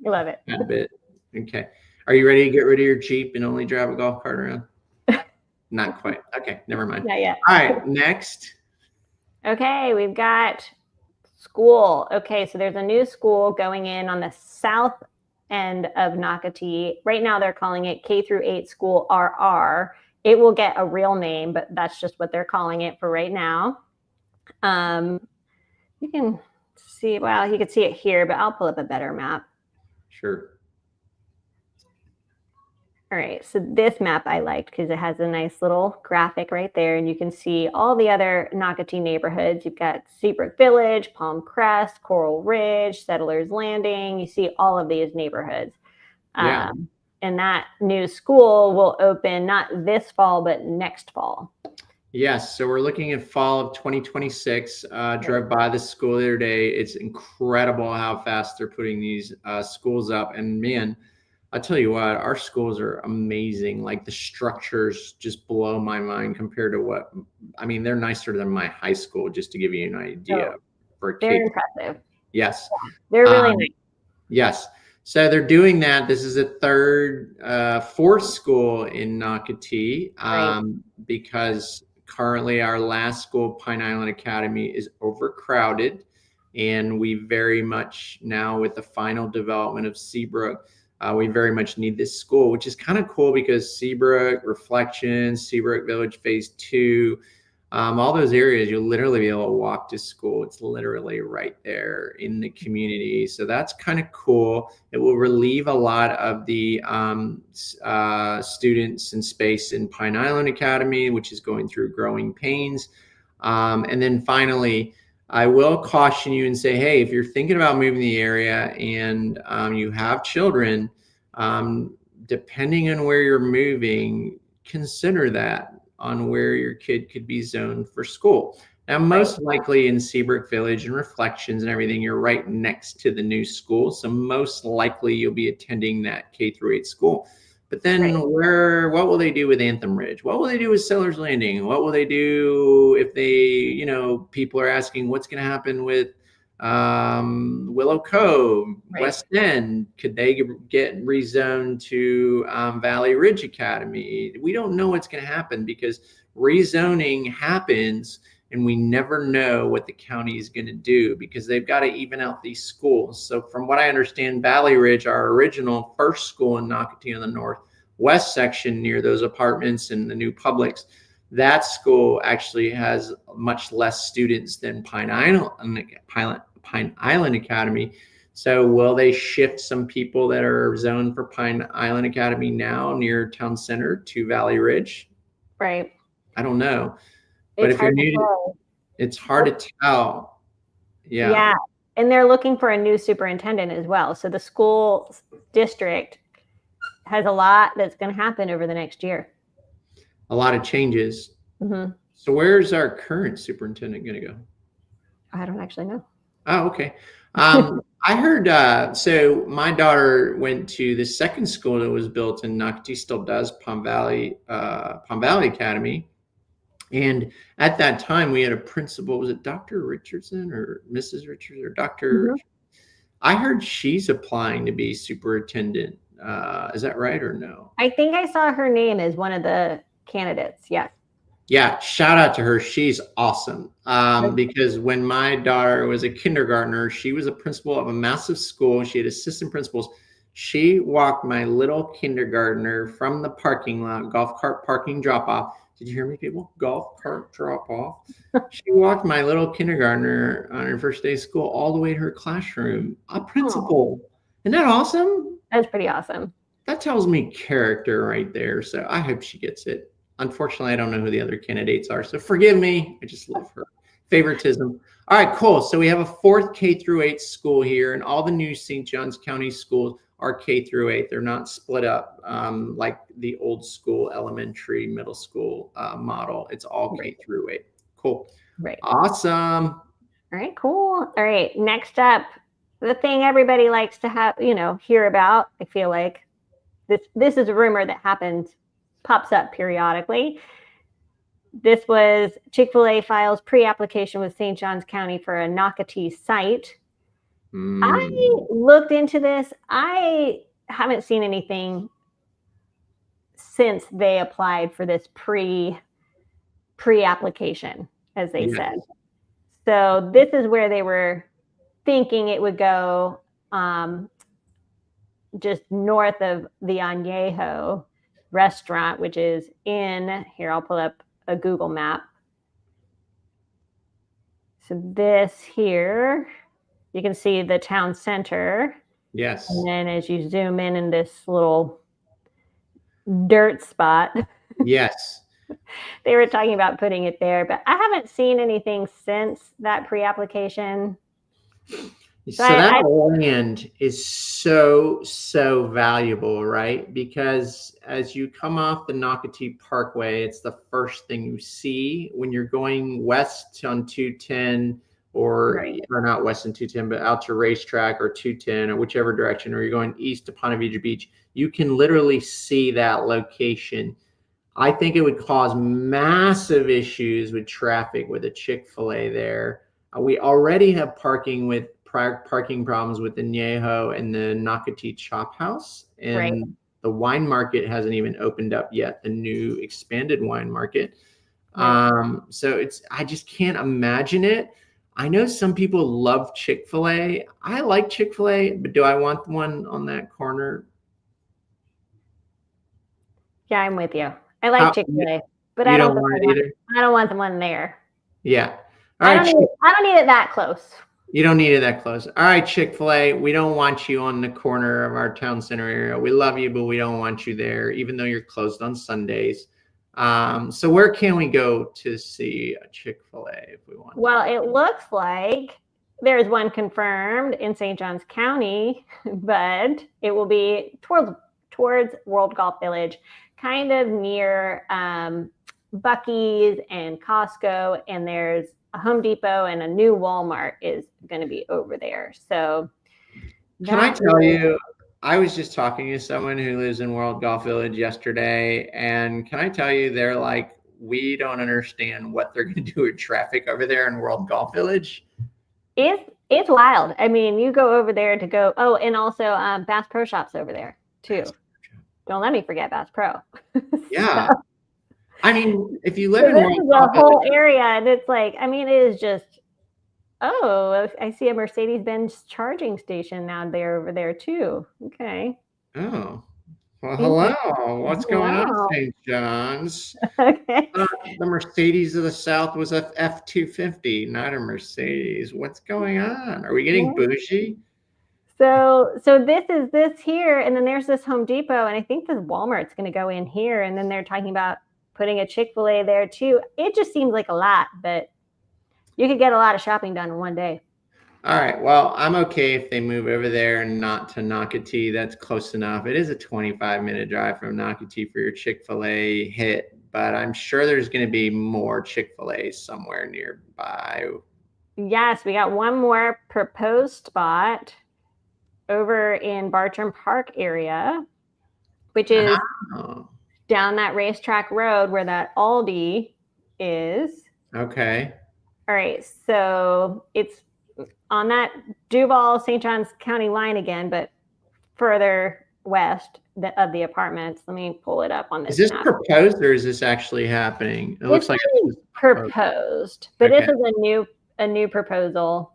Love it. bit. Okay, are you ready to get rid of your Jeep and only drive a golf cart around? Not quite. Okay, never mind. Not yet. All right, next. Okay, we've got school. Okay, so there's a new school going in on the south end of Nocatee. Right now they're calling it K-8 School RR. It will get a real name, but that's just what they're calling it for right now. You can see, well, you can see it here, but I'll pull up a better map. Sure. All right, so this map I liked because it has a nice little graphic right there, and you can see all the other Nocatee neighborhoods. You've got Seabrook Village, Palm Crest, Coral Ridge, Settlers Landing. You see all of these neighborhoods. Yeah. And that new school will open not this fall, but next fall. Yes, so we're looking at fall of 2026. Drove by the school the other day. It's incredible how fast they're putting these schools up. And man, I'll tell you what, our schools are amazing. Like the structures just blow my mind compared to what, I mean, they're nicer than my high school, just to give you an idea. For a They're kid. impressive. Yes. Yeah, they're really nice. Yes. So they're doing that. This is a fourth school in Nocatee because currently our last school, Pine Island Academy, is overcrowded. And we very much now with the final development of Seabrook, we very much need this school, which is kind of cool because Seabrook, Reflections, Seabrook Village Phase 2, all those areas, you'll literally be able to walk to school. It's literally right there in the community. So that's kind of cool. It will relieve a lot of the students and space in Pine Island Academy, which is going through growing pains. And then finally, I will caution you and say, hey, if you're thinking about moving the area and you have children, depending on where you're moving, consider that on where your kid could be zoned for school. Now, most likely in Seabrook Village and Reflections and everything, you're right next to the new school. So most likely you'll be attending that K-8 school. But then what will they do with Anthem Ridge? What will they do with Sellers Landing? What will they do if they, people are asking what's going to happen with Willow Cove, West End? Could they get rezoned to Valley Ridge Academy? We don't know what's going to happen because rezoning happens and we never know what the county is going to do because they've got to even out these schools. So from what I understand, Valley Ridge, our original first school in Nocatee on the northwest section near those apartments and the new Publix, that school actually has much less students than Pine Island Academy. So will they shift some people that are zoned for Pine Island Academy now near town center to Valley Ridge? Right. I don't know. But if you're new to it's hard to tell. Yeah. Yeah. And they're looking for a new superintendent as well. So the school district has a lot that's going to happen over the next year. A lot of changes. Mm-hmm. So where's our current superintendent going to go? I don't actually know. Oh, okay. I heard, so my daughter went to the second school that was built in Nocatee, still does, Palm Valley Academy. And at that time we had a principal, was it Dr. Richardson or Mrs. Richardson or Dr. Mm-hmm. I heard she's applying to be superintendent. Is that right or no? I think I saw her name as one of the candidates. Yes. Yeah, shout out to her. She's awesome. Because when my daughter was a kindergartner, she was a principal of a massive school. She had assistant principals. She walked my little kindergartner from the parking lot, golf cart parking drop off. Did you hear me, people? Golf cart drop off. She walked my little kindergartner on her first day of school all the way to her classroom. A principal. Isn't that awesome? That's pretty awesome. That tells me character right there. So I hope she gets it. Unfortunately, I don't know who the other candidates are. So forgive me. I just love her. Favoritism. All right, cool. So we have a fourth K-8 school here, and all the new St. Johns County schools are K-8. They're not split up like the old school elementary, middle school model. It's all K-8. Cool. Right. Awesome. All right, cool. All right, next up, the thing everybody likes to have, hear about. I feel like this is a rumor that pops up periodically. This was Chick-fil-A files pre-application with St. Johns County for a Nocatee site. I looked into this. I haven't seen anything since they applied for this pre-application, as they said. So this is where they were thinking it would go, just north of the Añejo restaurant, which is here, I'll pull up a Google map. So this here, you can see the town center. Yes. And then as you zoom in this little dirt spot. Yes. They were talking about putting it there, but I haven't seen anything since that pre-application. So that land is so valuable, right? Because as you come off the Nocatee Parkway, it's the first thing you see when you're going west on 210 or not west on 210, but out to Racetrack or 210 or whichever direction, or you're going east to Ponte Vedra Beach. You can literally see that location. I think it would cause massive issues with traffic with a Chick-fil-A there. We already have parking problems with the Añejo and the Nocatee Chop House, and the wine market hasn't even opened up yet, the new expanded wine market. So I just can't imagine it. I know some people love Chick-fil-A. I like Chick-fil-A, but do I want one on that corner? Yeah, I'm with you. I like Chick-fil-A, but I don't want the one there. Yeah. All right. I don't need it that close. You don't need it that close. All right, Chick-fil-A, we don't want you on the corner of our town center area. We love you, but we don't want you there, even though you're closed on Sundays. So where can we go to see a Chick-fil-A if we want? Well, it looks like there's one confirmed in St. Johns County, but it will be towards World Golf Village, kind of near Buc-ee's and Costco, and there's a Home Depot and a new Walmart is going to be over there. So can I tell you, I was just talking to someone who lives in World Golf Village yesterday, and can I tell you, they're like, we don't understand what they're going to do with traffic over there in World Golf Village. It's wild. I mean, you go over there to go. Oh, and also Bass Pro Shops over there too. Don't let me forget Bass Pro. Yeah. I mean, if you live in the whole area, and it's like, I mean, it is just, I see a Mercedes-Benz charging station now over there too. Okay. Oh, well, hello. What's going on, St. John's? Okay. The Mercedes of the South was a F-250, not a Mercedes. What's going on? Are we getting bougie? So this here, and then there's this Home Depot, and I think this Walmart's going to go in here, and then they're talking about putting a Chick-fil-A there too. It just seems like a lot, but you could get a lot of shopping done in one day. All right. Well, I'm okay if they move over there and not to Nocatee. That's close enough. It is a 25-minute drive from Nocatee for your Chick-fil-A hit, but I'm sure there's going to be more Chick-fil-A somewhere nearby. Yes, we got one more proposed spot over in Bartram Park area, which is down that Racetrack Road where that Aldi is. Okay. All right. So it's on that Duval St. Johns County line again, but further west of the apartments. Let me pull it up on this. Is this map. Proposed or is this actually happening? It looks like it's proposed, but this is a new proposal.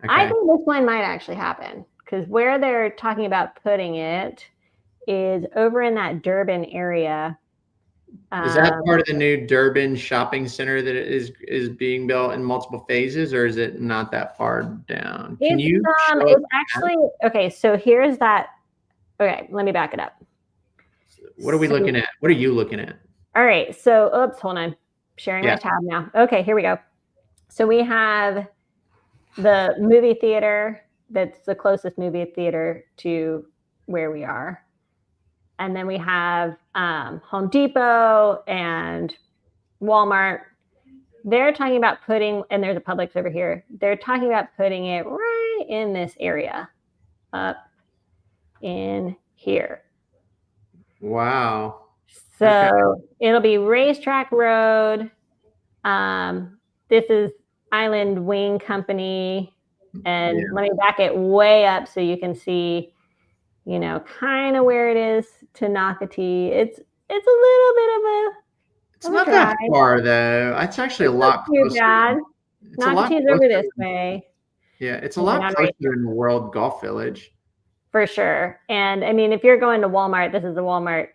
Okay. I think this one might actually happen because where they're talking about putting it is over in that Durban area. Is that part of the new Durban shopping center that is being built in multiple phases, or is it not that far down? Can you? It's actually okay. So here's that. Okay, let me back it up. What are we looking at? What are you looking at? All right. So, hold on. Sharing my tab now. Okay, here we go. So we have the movie theater. That's the closest movie theater to where we are. And then we have Home Depot and Walmart. They're talking about and there's a Publix over here. They're talking about putting it right in this area up in here. Wow. So Okay. it'll be Racetrack Road. This is Island Wing Company. And Yeah. let me back it way up so you can see, you know, kind of where it is to Nocatee. It's a little bit of It's a not that drive. far though. It's actually a It's not lot too closer. bad. It's a lot Nocatee's over closer. this way. Yeah, it's a Maybe lot not closer right here. than the World Golf Village. For sure. And I mean, if you're going to Walmart, this is the Walmart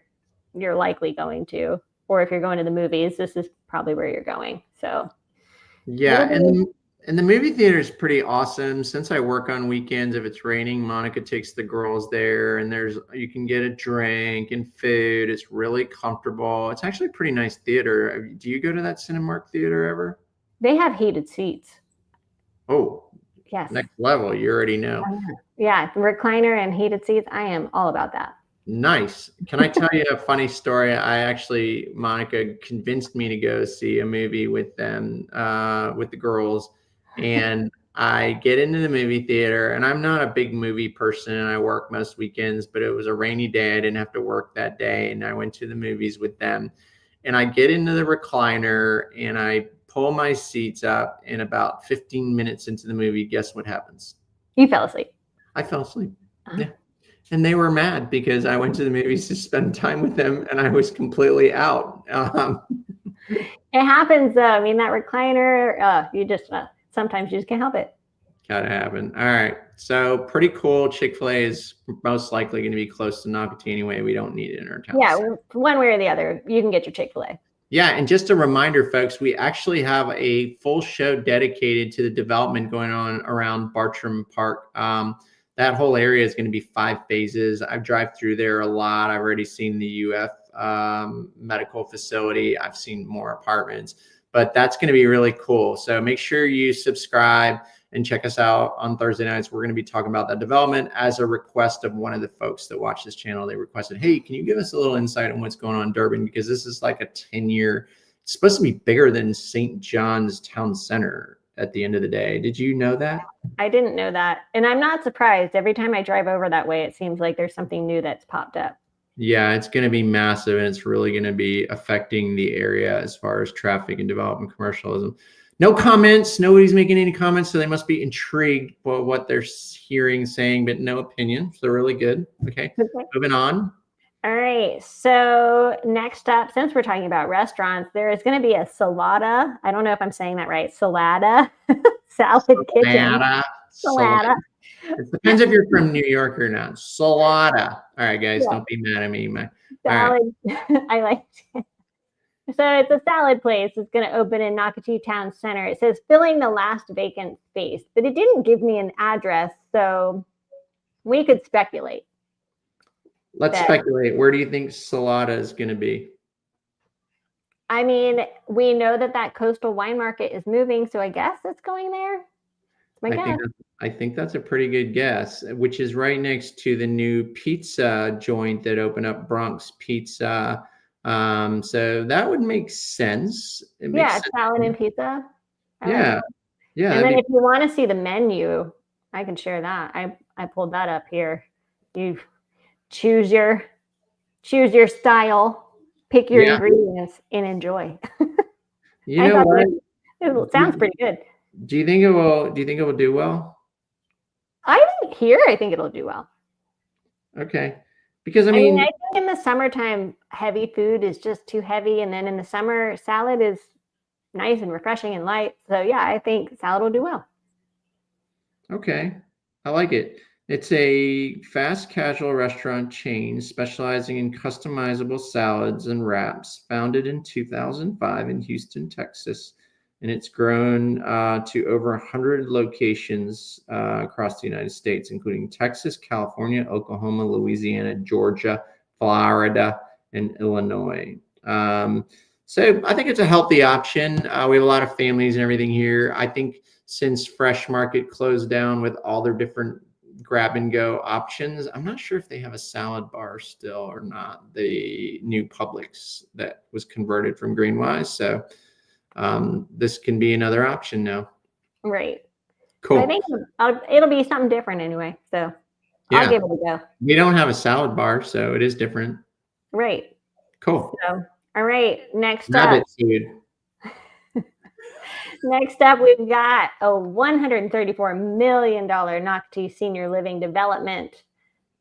you're likely going to. Or if you're going to the movies, this is probably where you're going. So Yeah, and the movie theater is pretty awesome. Since I work on weekends, if it's raining, Monica takes the girls there, and you can get a drink and food. It's really comfortable. It's actually a pretty nice theater. Do you go to that Cinemark theater ever? they have heated seats. Oh, Yes. next level. You already know. Yeah, recliner and heated seats. I am all about that. Nice. Can I tell you a funny story? Monica convinced me to go see a movie with them, with the girls. And I get into the movie theater, and I'm not a big movie person, and I work most weekends, but it was a rainy day. I didn't have to work that day. And I went to the movies with them. And I get into the recliner and I pull my seats up. And about 15 minutes into the movie, guess what happens? You fell asleep. I fell asleep. Yeah. And they were mad because I went to the movies to spend time with them and I was completely out. It happens though. I mean, that recliner, you just, sometimes you just can't help it. Gotta happen. All right. So pretty cool. Chick-fil-A is most likely going to be close to Nocatee anyway. We don't need it in our town. Yeah, one way or the other, you can get your Chick-fil-A. Yeah, and just a reminder, folks, we actually have a full show dedicated to the development going on around Bartram Park. That whole area is going to be 5 phases. I drive through there a lot. I've already seen the UF medical facility. I've seen more apartments, but that's going to be really cool. So make sure you subscribe and check us out on Thursday nights. We're going to be talking about that development as a request of one of the folks that watch this channel. They requested, hey, can you give us a little insight on what's going on in Durban? Because this is like a 10-year, it's supposed to be bigger than St. John's Town Center at the end of the day. Did you know that? I didn't know that. And I'm not surprised. Every time I drive over that way, it seems like there's something new that's popped up. Yeah, it's going to be massive, and it's really going to be affecting the area as far as traffic and development commercialism. No comments. Nobody's making any comments, so they must be intrigued by what they're hearing, saying, but no opinion. So they're really good. Okay, moving on. All right. So next up, since we're talking about restaurants, there is going to be a Salada. I don't know if I'm saying that right. Salada, salad kitchen. Salada. It depends if you're from New York or not. Salada. All right, guys, don't be mad at me. Salad. Right. I like it. So it's a salad place. It's going to open in Nocatee Town Center. It says filling the last vacant space, but it didn't give me an address, so we could speculate. Let's speculate. Where do you think Salada is going to be? I mean, we know that coastal wine market is moving, so I guess it's going there. I think that's a pretty good guess, which is right next to the new pizza joint that opened up, Bronx Pizza. So that would make sense. Salad and pizza. Yeah. And then if you want to see the menu, I can share that. I pulled that up here. You choose your style, pick your ingredients, and enjoy. You know what? It sounds pretty good. Do you think it will do well? I think it'll do well. Okay. Because I mean, I think in the summertime, heavy food is just too heavy. And then in the summer, salad is nice and refreshing and light. So yeah, I think salad will do well. Okay. I like it. It's a fast casual restaurant chain specializing in customizable salads and wraps, founded in 2005 in Houston, Texas. And it's grown to over 100 locations across the United States, including Texas, California, Oklahoma, Louisiana, Georgia, Florida, and Illinois. So I think it's a healthy option. We have a lot of families and everything here. I think since Fresh Market closed down with all their different grab and go options, I'm not sure if they have a salad bar still or not, the new Publix that was converted from Greenwise. So this can be another option now. Right. So I Cool. think it'll be something different anyway. So I'll Yeah. give it a go. We don't have a salad bar, so it is different. Right. Cool. So, all right. Next up. Rabbit food. Next up, we've got a $134 million Nocatee senior living development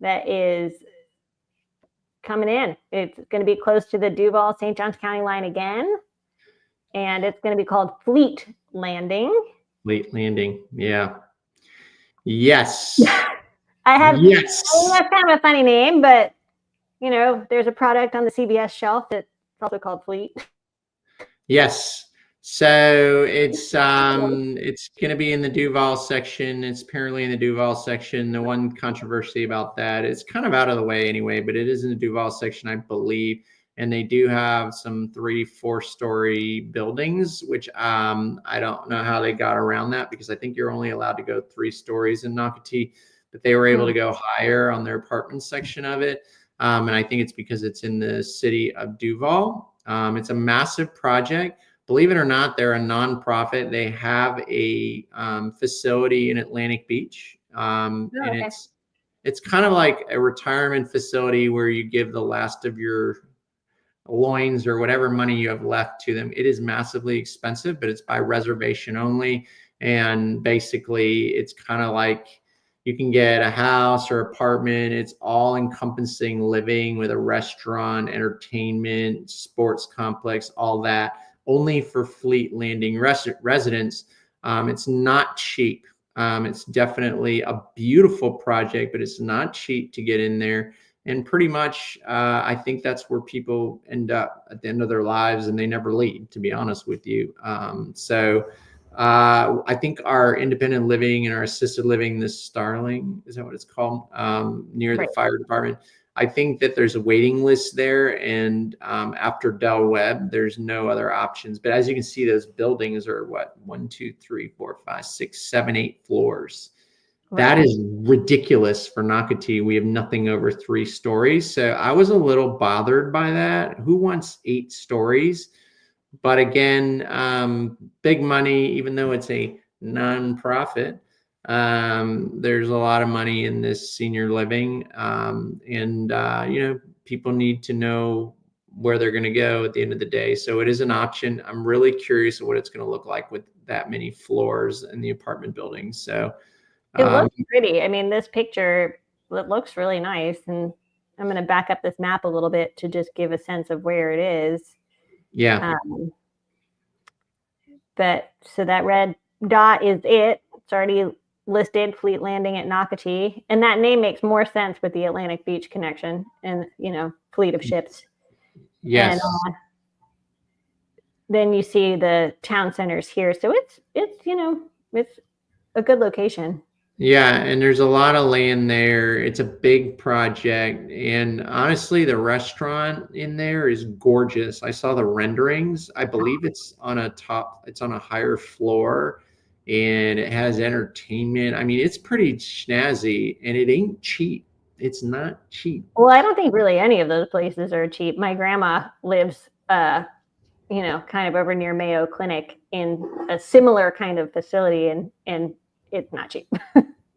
that is coming in. It's going to be close to the Duval St. Johns County line again. And it's going to be called Fleet Landing. Fleet Landing. Yeah. Yes. Yes. That's kind of a funny name, but you know, there's a product on the CVS shelf that's also called Fleet. Yes. So it's going to be in the Duval section. It's apparently in the Duval section. The one controversy about that, it's kind of out of the way anyway, but it is in the Duval section, I believe. And they do have some 3-4 story buildings, which I don't know how they got around that, because I think you're only allowed to go 3 stories in Nocatee, but they were able to go higher on their apartment section of it. And I think it's because it's in the city of Duval. It's a massive project. Believe it or not, they're a nonprofit. They have a facility in Atlantic Beach, and it's kind of like a retirement facility where you give the last of your loins or whatever money you have left to them. It is massively expensive, but it's by reservation only. And basically, it's kind of like you can get a house or apartment. It's all encompassing living with a restaurant, entertainment, sports complex, all that, only for Fleet Landing residents. It's not cheap. It's definitely a beautiful project, but it's not cheap to get in there. And pretty much, I think that's where people end up at the end of their lives, and they never leave, to be honest with you. I think our independent living and our assisted living, this Starling, is that what it's called, near the fire department, I think that there's a waiting list there. And after Del Webb, there's no other options. But as you can see, those buildings are what, 1, 2, 3, 4, 5, 6, 7, 8 floors. That is ridiculous for Nocatee. We have nothing over 3 stories. So I was a little bothered by that. Who wants 8 stories? But again, big money, even though it's a nonprofit, there's a lot of money in this senior living. You know, people need to know where they're going to go at the end of the day. So it is an option. I'm really curious what it's going to look like with that many floors in the apartment building. So it looks pretty. I mean, this picture, it looks really nice. And I'm going to back up this map a little bit to just give a sense of where it is. Yeah. But so that red dot is it. It's already listed, Fleet Landing at Nocatee. And that name makes more sense with the Atlantic Beach connection and, you know, fleet of ships. Yes. And then you see the town centers here. So it's, you know, it's a good location. Yeah, and there's a lot of land there. It's a big project, and honestly, the restaurant in there is gorgeous. I saw the renderings. I believe it's on a higher floor, and it has entertainment. I mean, it's pretty snazzy, and it ain't cheap. It's not cheap. Well, I don't think really any of those places are cheap. My grandma lives, you know, kind of over near Mayo Clinic in a similar kind of facility, and it's not cheap.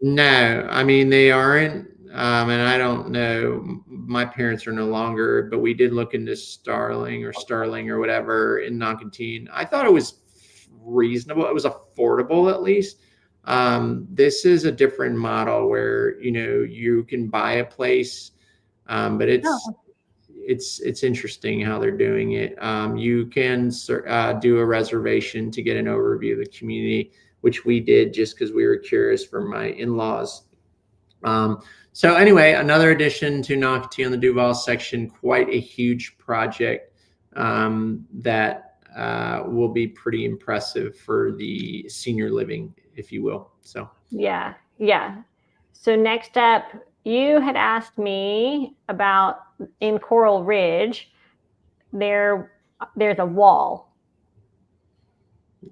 No, I mean, they aren't. And I don't know, my parents are no longer, but we did look into Starling or whatever in Nocatee. I thought it was reasonable. It was affordable, at least. This is a different model where, you know, you can buy a place, but it's interesting how they're doing it. You can do a reservation to get an overview of the community, which we did just because we were curious for my in-laws. So anyway, another addition to Nocatee on the Duval section, quite a huge project that will be pretty impressive for the senior living, if you will. So yeah. So next up, you had asked me about in Coral Ridge, there's a wall.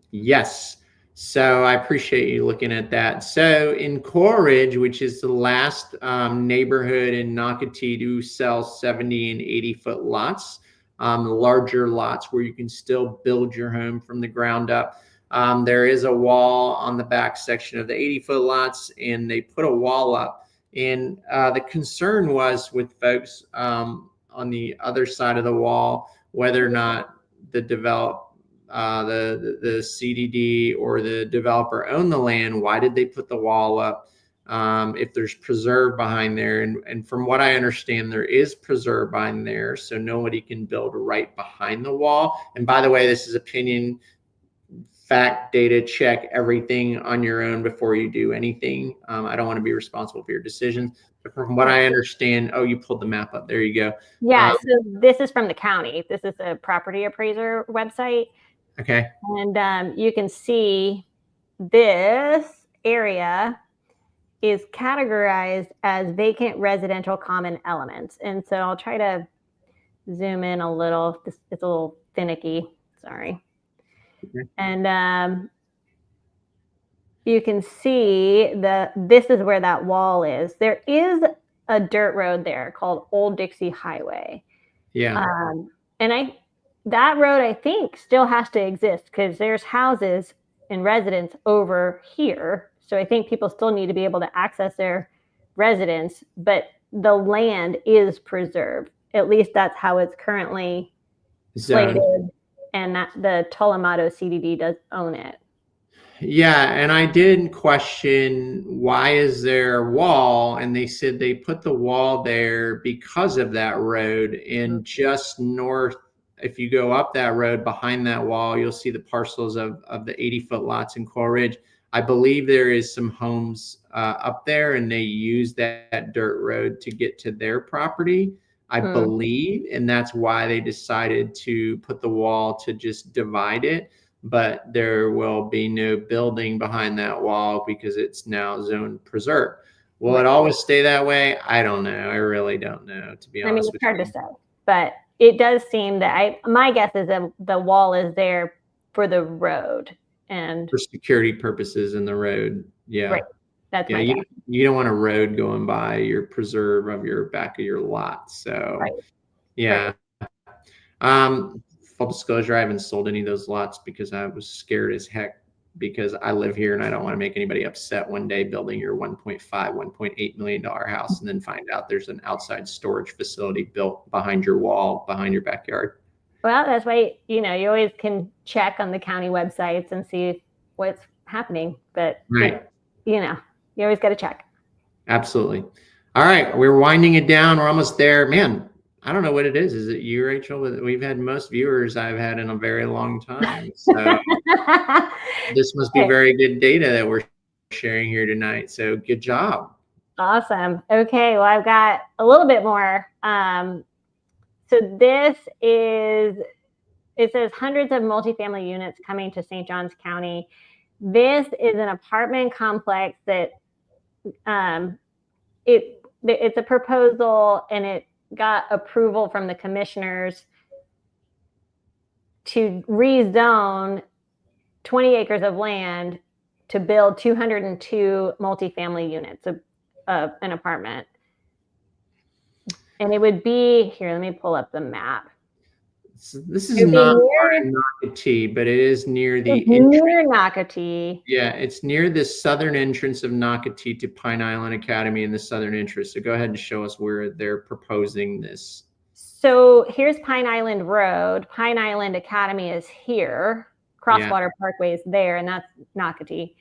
Yes. So I appreciate you looking at that. So in Coral Ridge, which is the last neighborhood in Nocatee to sell 70 and 80-foot lots, larger lots where you can still build your home from the ground up. There is a wall on the back section of the 80-foot lots, and they put a wall up. And the concern was with folks on the other side of the wall, whether or not the the CDD or the developer owned the land. Why did they put the wall up? If there's preserve behind there, and from what I understand, there is preserve behind there, so nobody can build right behind the wall. And by the way, this is opinion, fact, data, check everything on your own before you do anything. I don't want to be responsible for your decisions. But from what I understand, oh, you pulled the map up. There you go. Yeah, so this is from the county. This is a property appraiser website. Okay. And you can see this area is categorized as vacant residential common elements. And so I'll try to zoom in a little. It's a little finicky. Sorry. Okay. And you can see this is where that wall is. There is a dirt road there called Old Dixie Highway. Yeah. And that road, I think, still has to exist because there's houses and residents over here. So I think people still need to be able to access their residence, but the land is preserved. At least that's how it's currently slated, and that the Tullamato CDD does own it. Yeah, and I did question, why is there a wall? And they said they put the wall there because of that road. And just north, if you go up that road behind that wall, you'll see the parcels of the 80-foot lots in Coral Ridge. I believe there is some homes up there, and they use that dirt road to get to their property, I believe. And that's why they decided to put the wall to just divide it. But there will be no building behind that wall because it's now zone preserved. Will it always stay that way? I don't know. I really don't know, to be honest with you. I mean, it's hard to say, but it does seem that my guess is that the wall is there for the road and for security purposes in the road. Yeah. Right. That's my guess. You don't want a road going by your preserve of your back of your lot. So yeah. Full disclosure, I haven't sold any of those lots because I was scared as heck, because I live here and I don't want to make anybody upset one day building your $1.8 million house and then find out there's an outside storage facility built behind your wall, behind your backyard. Well, that's why, you always can check on the county websites and see what's happening. But, you always got to check. Absolutely. All right. We're winding it down. We're almost there. Man, I don't know what it is. Is it you, Rachel? We've had most viewers I've had in a very long time. So this must be very good data that we're sharing here tonight. So good job. Awesome. Okay. Well, I've got a little bit more. So this it says hundreds of multifamily units coming to St. Johns County. This is an apartment complex that it's a proposal, and it got approval from the commissioners to rezone 20 acres of land to build 202 multifamily units of an apartment. And it would be here. Let me pull up the map. So this is not part of Nocatee, but it is near the near Nocatee. Yeah, it's near the southern entrance of Nocatee to Pine Island Academy in the southern entrance. So go ahead and show us where they're proposing this. So here's Pine Island Road. Pine Island Academy is here. Crosswater Parkway is there, and that's Nocatee.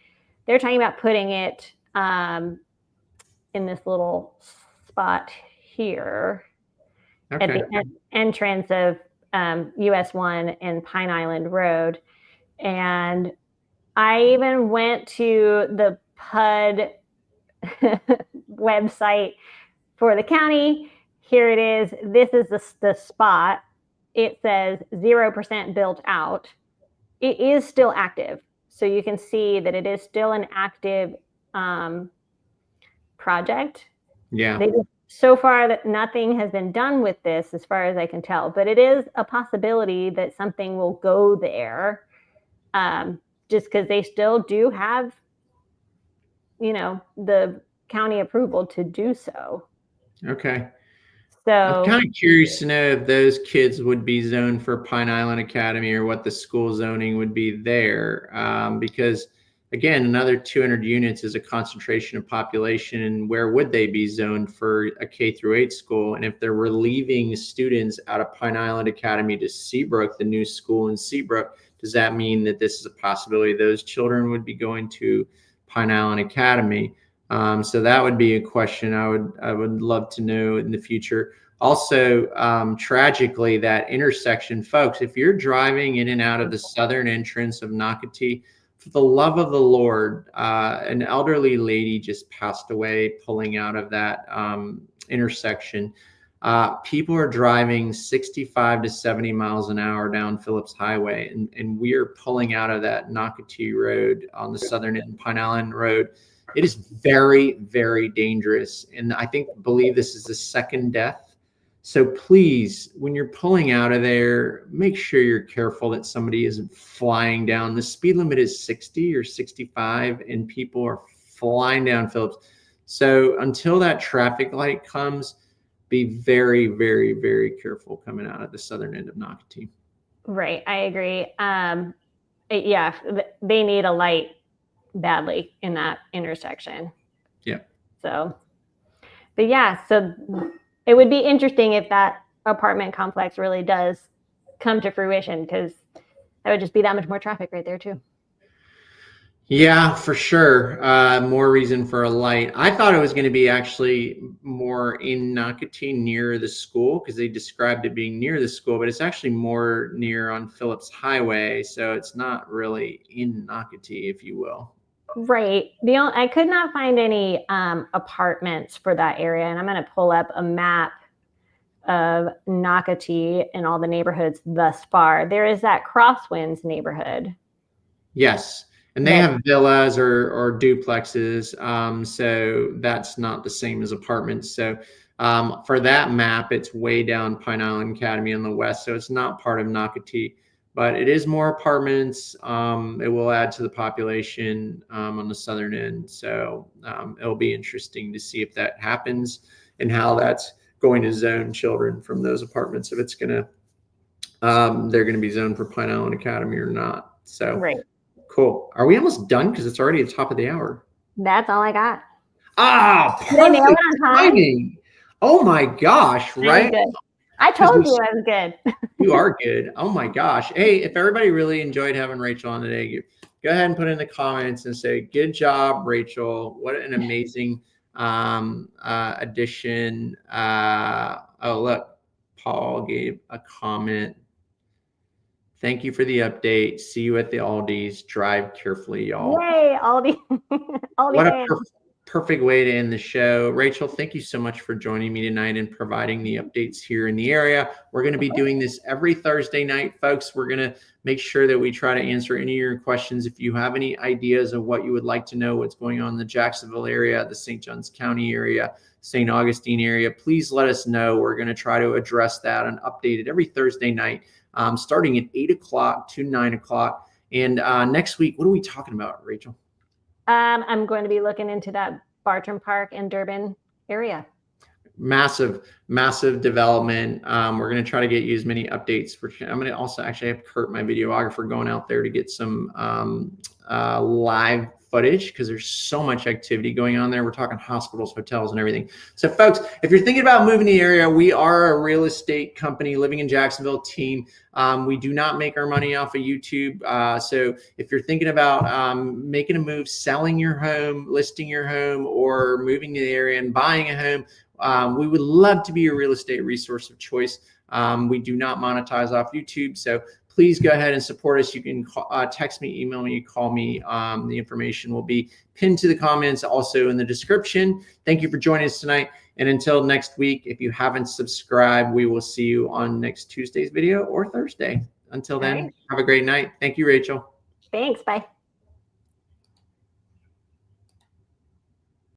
They're talking about putting it in this little spot here at the entrance of US 1 and Pine Island Road. And I even went to the PUD website for the county. Here it is. This is the spot. It says 0% built out. It is still active. So you can see that it is still an active project. Yeah. So far that nothing has been done with this, as far as I can tell, but it is a possibility that something will go there, just because they still do have, the county approval to do so. Okay. I'm So kind of curious to know if those kids would be zoned for Pine Island Academy or what the school zoning would be there. Because again, another 200 units is a concentration of population, and where would they be zoned for a K through 8 school? And if they're relieving students out of Pine Island Academy to Seabrook, the new school in Seabrook, does that mean that this is a possibility those children would be going to Pine Island Academy? So that would be a question I would love to know in the future. Also, tragically, that intersection, folks, if you're driving in and out of the southern entrance of Nocatee, for the love of the Lord, an elderly lady just passed away pulling out of that intersection. People are driving 65 to 70 miles an hour down Phillips Highway, and we are pulling out of that Nocatee Road on the southern end, Pine Island Road. It is very, very dangerous. And I believe this is the second death. So please, when you're pulling out of there, make sure you're careful that somebody isn't flying down. The speed limit is 60 or 65, and people are flying down Phillips. So until that traffic light comes, be very, very, very careful coming out of the southern end of Nocatee. Right. I agree. Yeah, they need a light badly in that intersection. Yeah. So, but yeah, so it would be interesting if that apartment complex really does come to fruition, because that would just be that much more traffic right there too. Yeah, for sure. More reason for a light. I thought it was going to be actually more in Nocatee near the school, because they described it being near the school, but it's actually more near on Phillips Highway. So it's not really in Nocatee, if you will. Right. I could not find any apartments for that area. And I'm going to pull up a map of Nocatee and all the neighborhoods thus far. There is that Crosswinds neighborhood. Yes. And they have villas or duplexes. So that's not the same as apartments. So for that map, it's way down Pine Island Academy on the west. So it's not part of Nocatee, but it is more apartments. It will add to the population on the southern end. So it'll be interesting to see if that happens and how that's going to zone children from those apartments, if it's going to, they're going to be zoned for Pine Island Academy or not. So right. Cool. Are we almost done? Because it's already the top of the hour. That's all I got. Ah, Did I nail perfect it on time? timing. Oh my gosh, right? Good. I told you I was good. You are good. Oh my gosh. Hey, if everybody really enjoyed having Rachel on today, go ahead and put in the comments and say, good job, Rachel. What an amazing addition. Oh, look, Paul gave a comment. Thank you for the update. See you at the Aldi's. Drive carefully, y'all. Yay, Aldi. Aldi What a perfect way to end the show. Rachel, thank you so much for joining me tonight and providing the updates here in the area. We're going to be doing this every Thursday night, folks. We're going to make sure that we try to answer any of your questions. If you have any ideas of what you would like to know, what's going on in the Jacksonville area, the St. Johns County area, St. Augustine area, please let us know. We're going to try to address that and update it every Thursday night. Starting at 8 o'clock to 9 o'clock. And next week, what are we talking about, Rachel? I'm going to be looking into that Bartram Park and Durban area. Massive development. We're going to try to get you as many updates. I'm going to also actually have Kurt, my videographer, going out there to get some live footage, because there's so much activity going on there. We're talking hospitals, hotels, and everything. So folks, if you're thinking about moving to the area, we are a real estate company, living in Jacksonville team. We do not make our money off of YouTube. So if you're thinking about making a move, selling your home, listing your home, or moving to the area and buying a home, we would love to be your real estate resource of choice. We do not monetize off YouTube. So please go ahead and support us. You can text me, email me, call me. The information will be pinned to the comments, also in the description. Thank you for joining us tonight. And until next week, if you haven't subscribed, we will see you on next Tuesday's video or Thursday. Until then, have a great night. Thank you, Rachel. Thanks. Bye.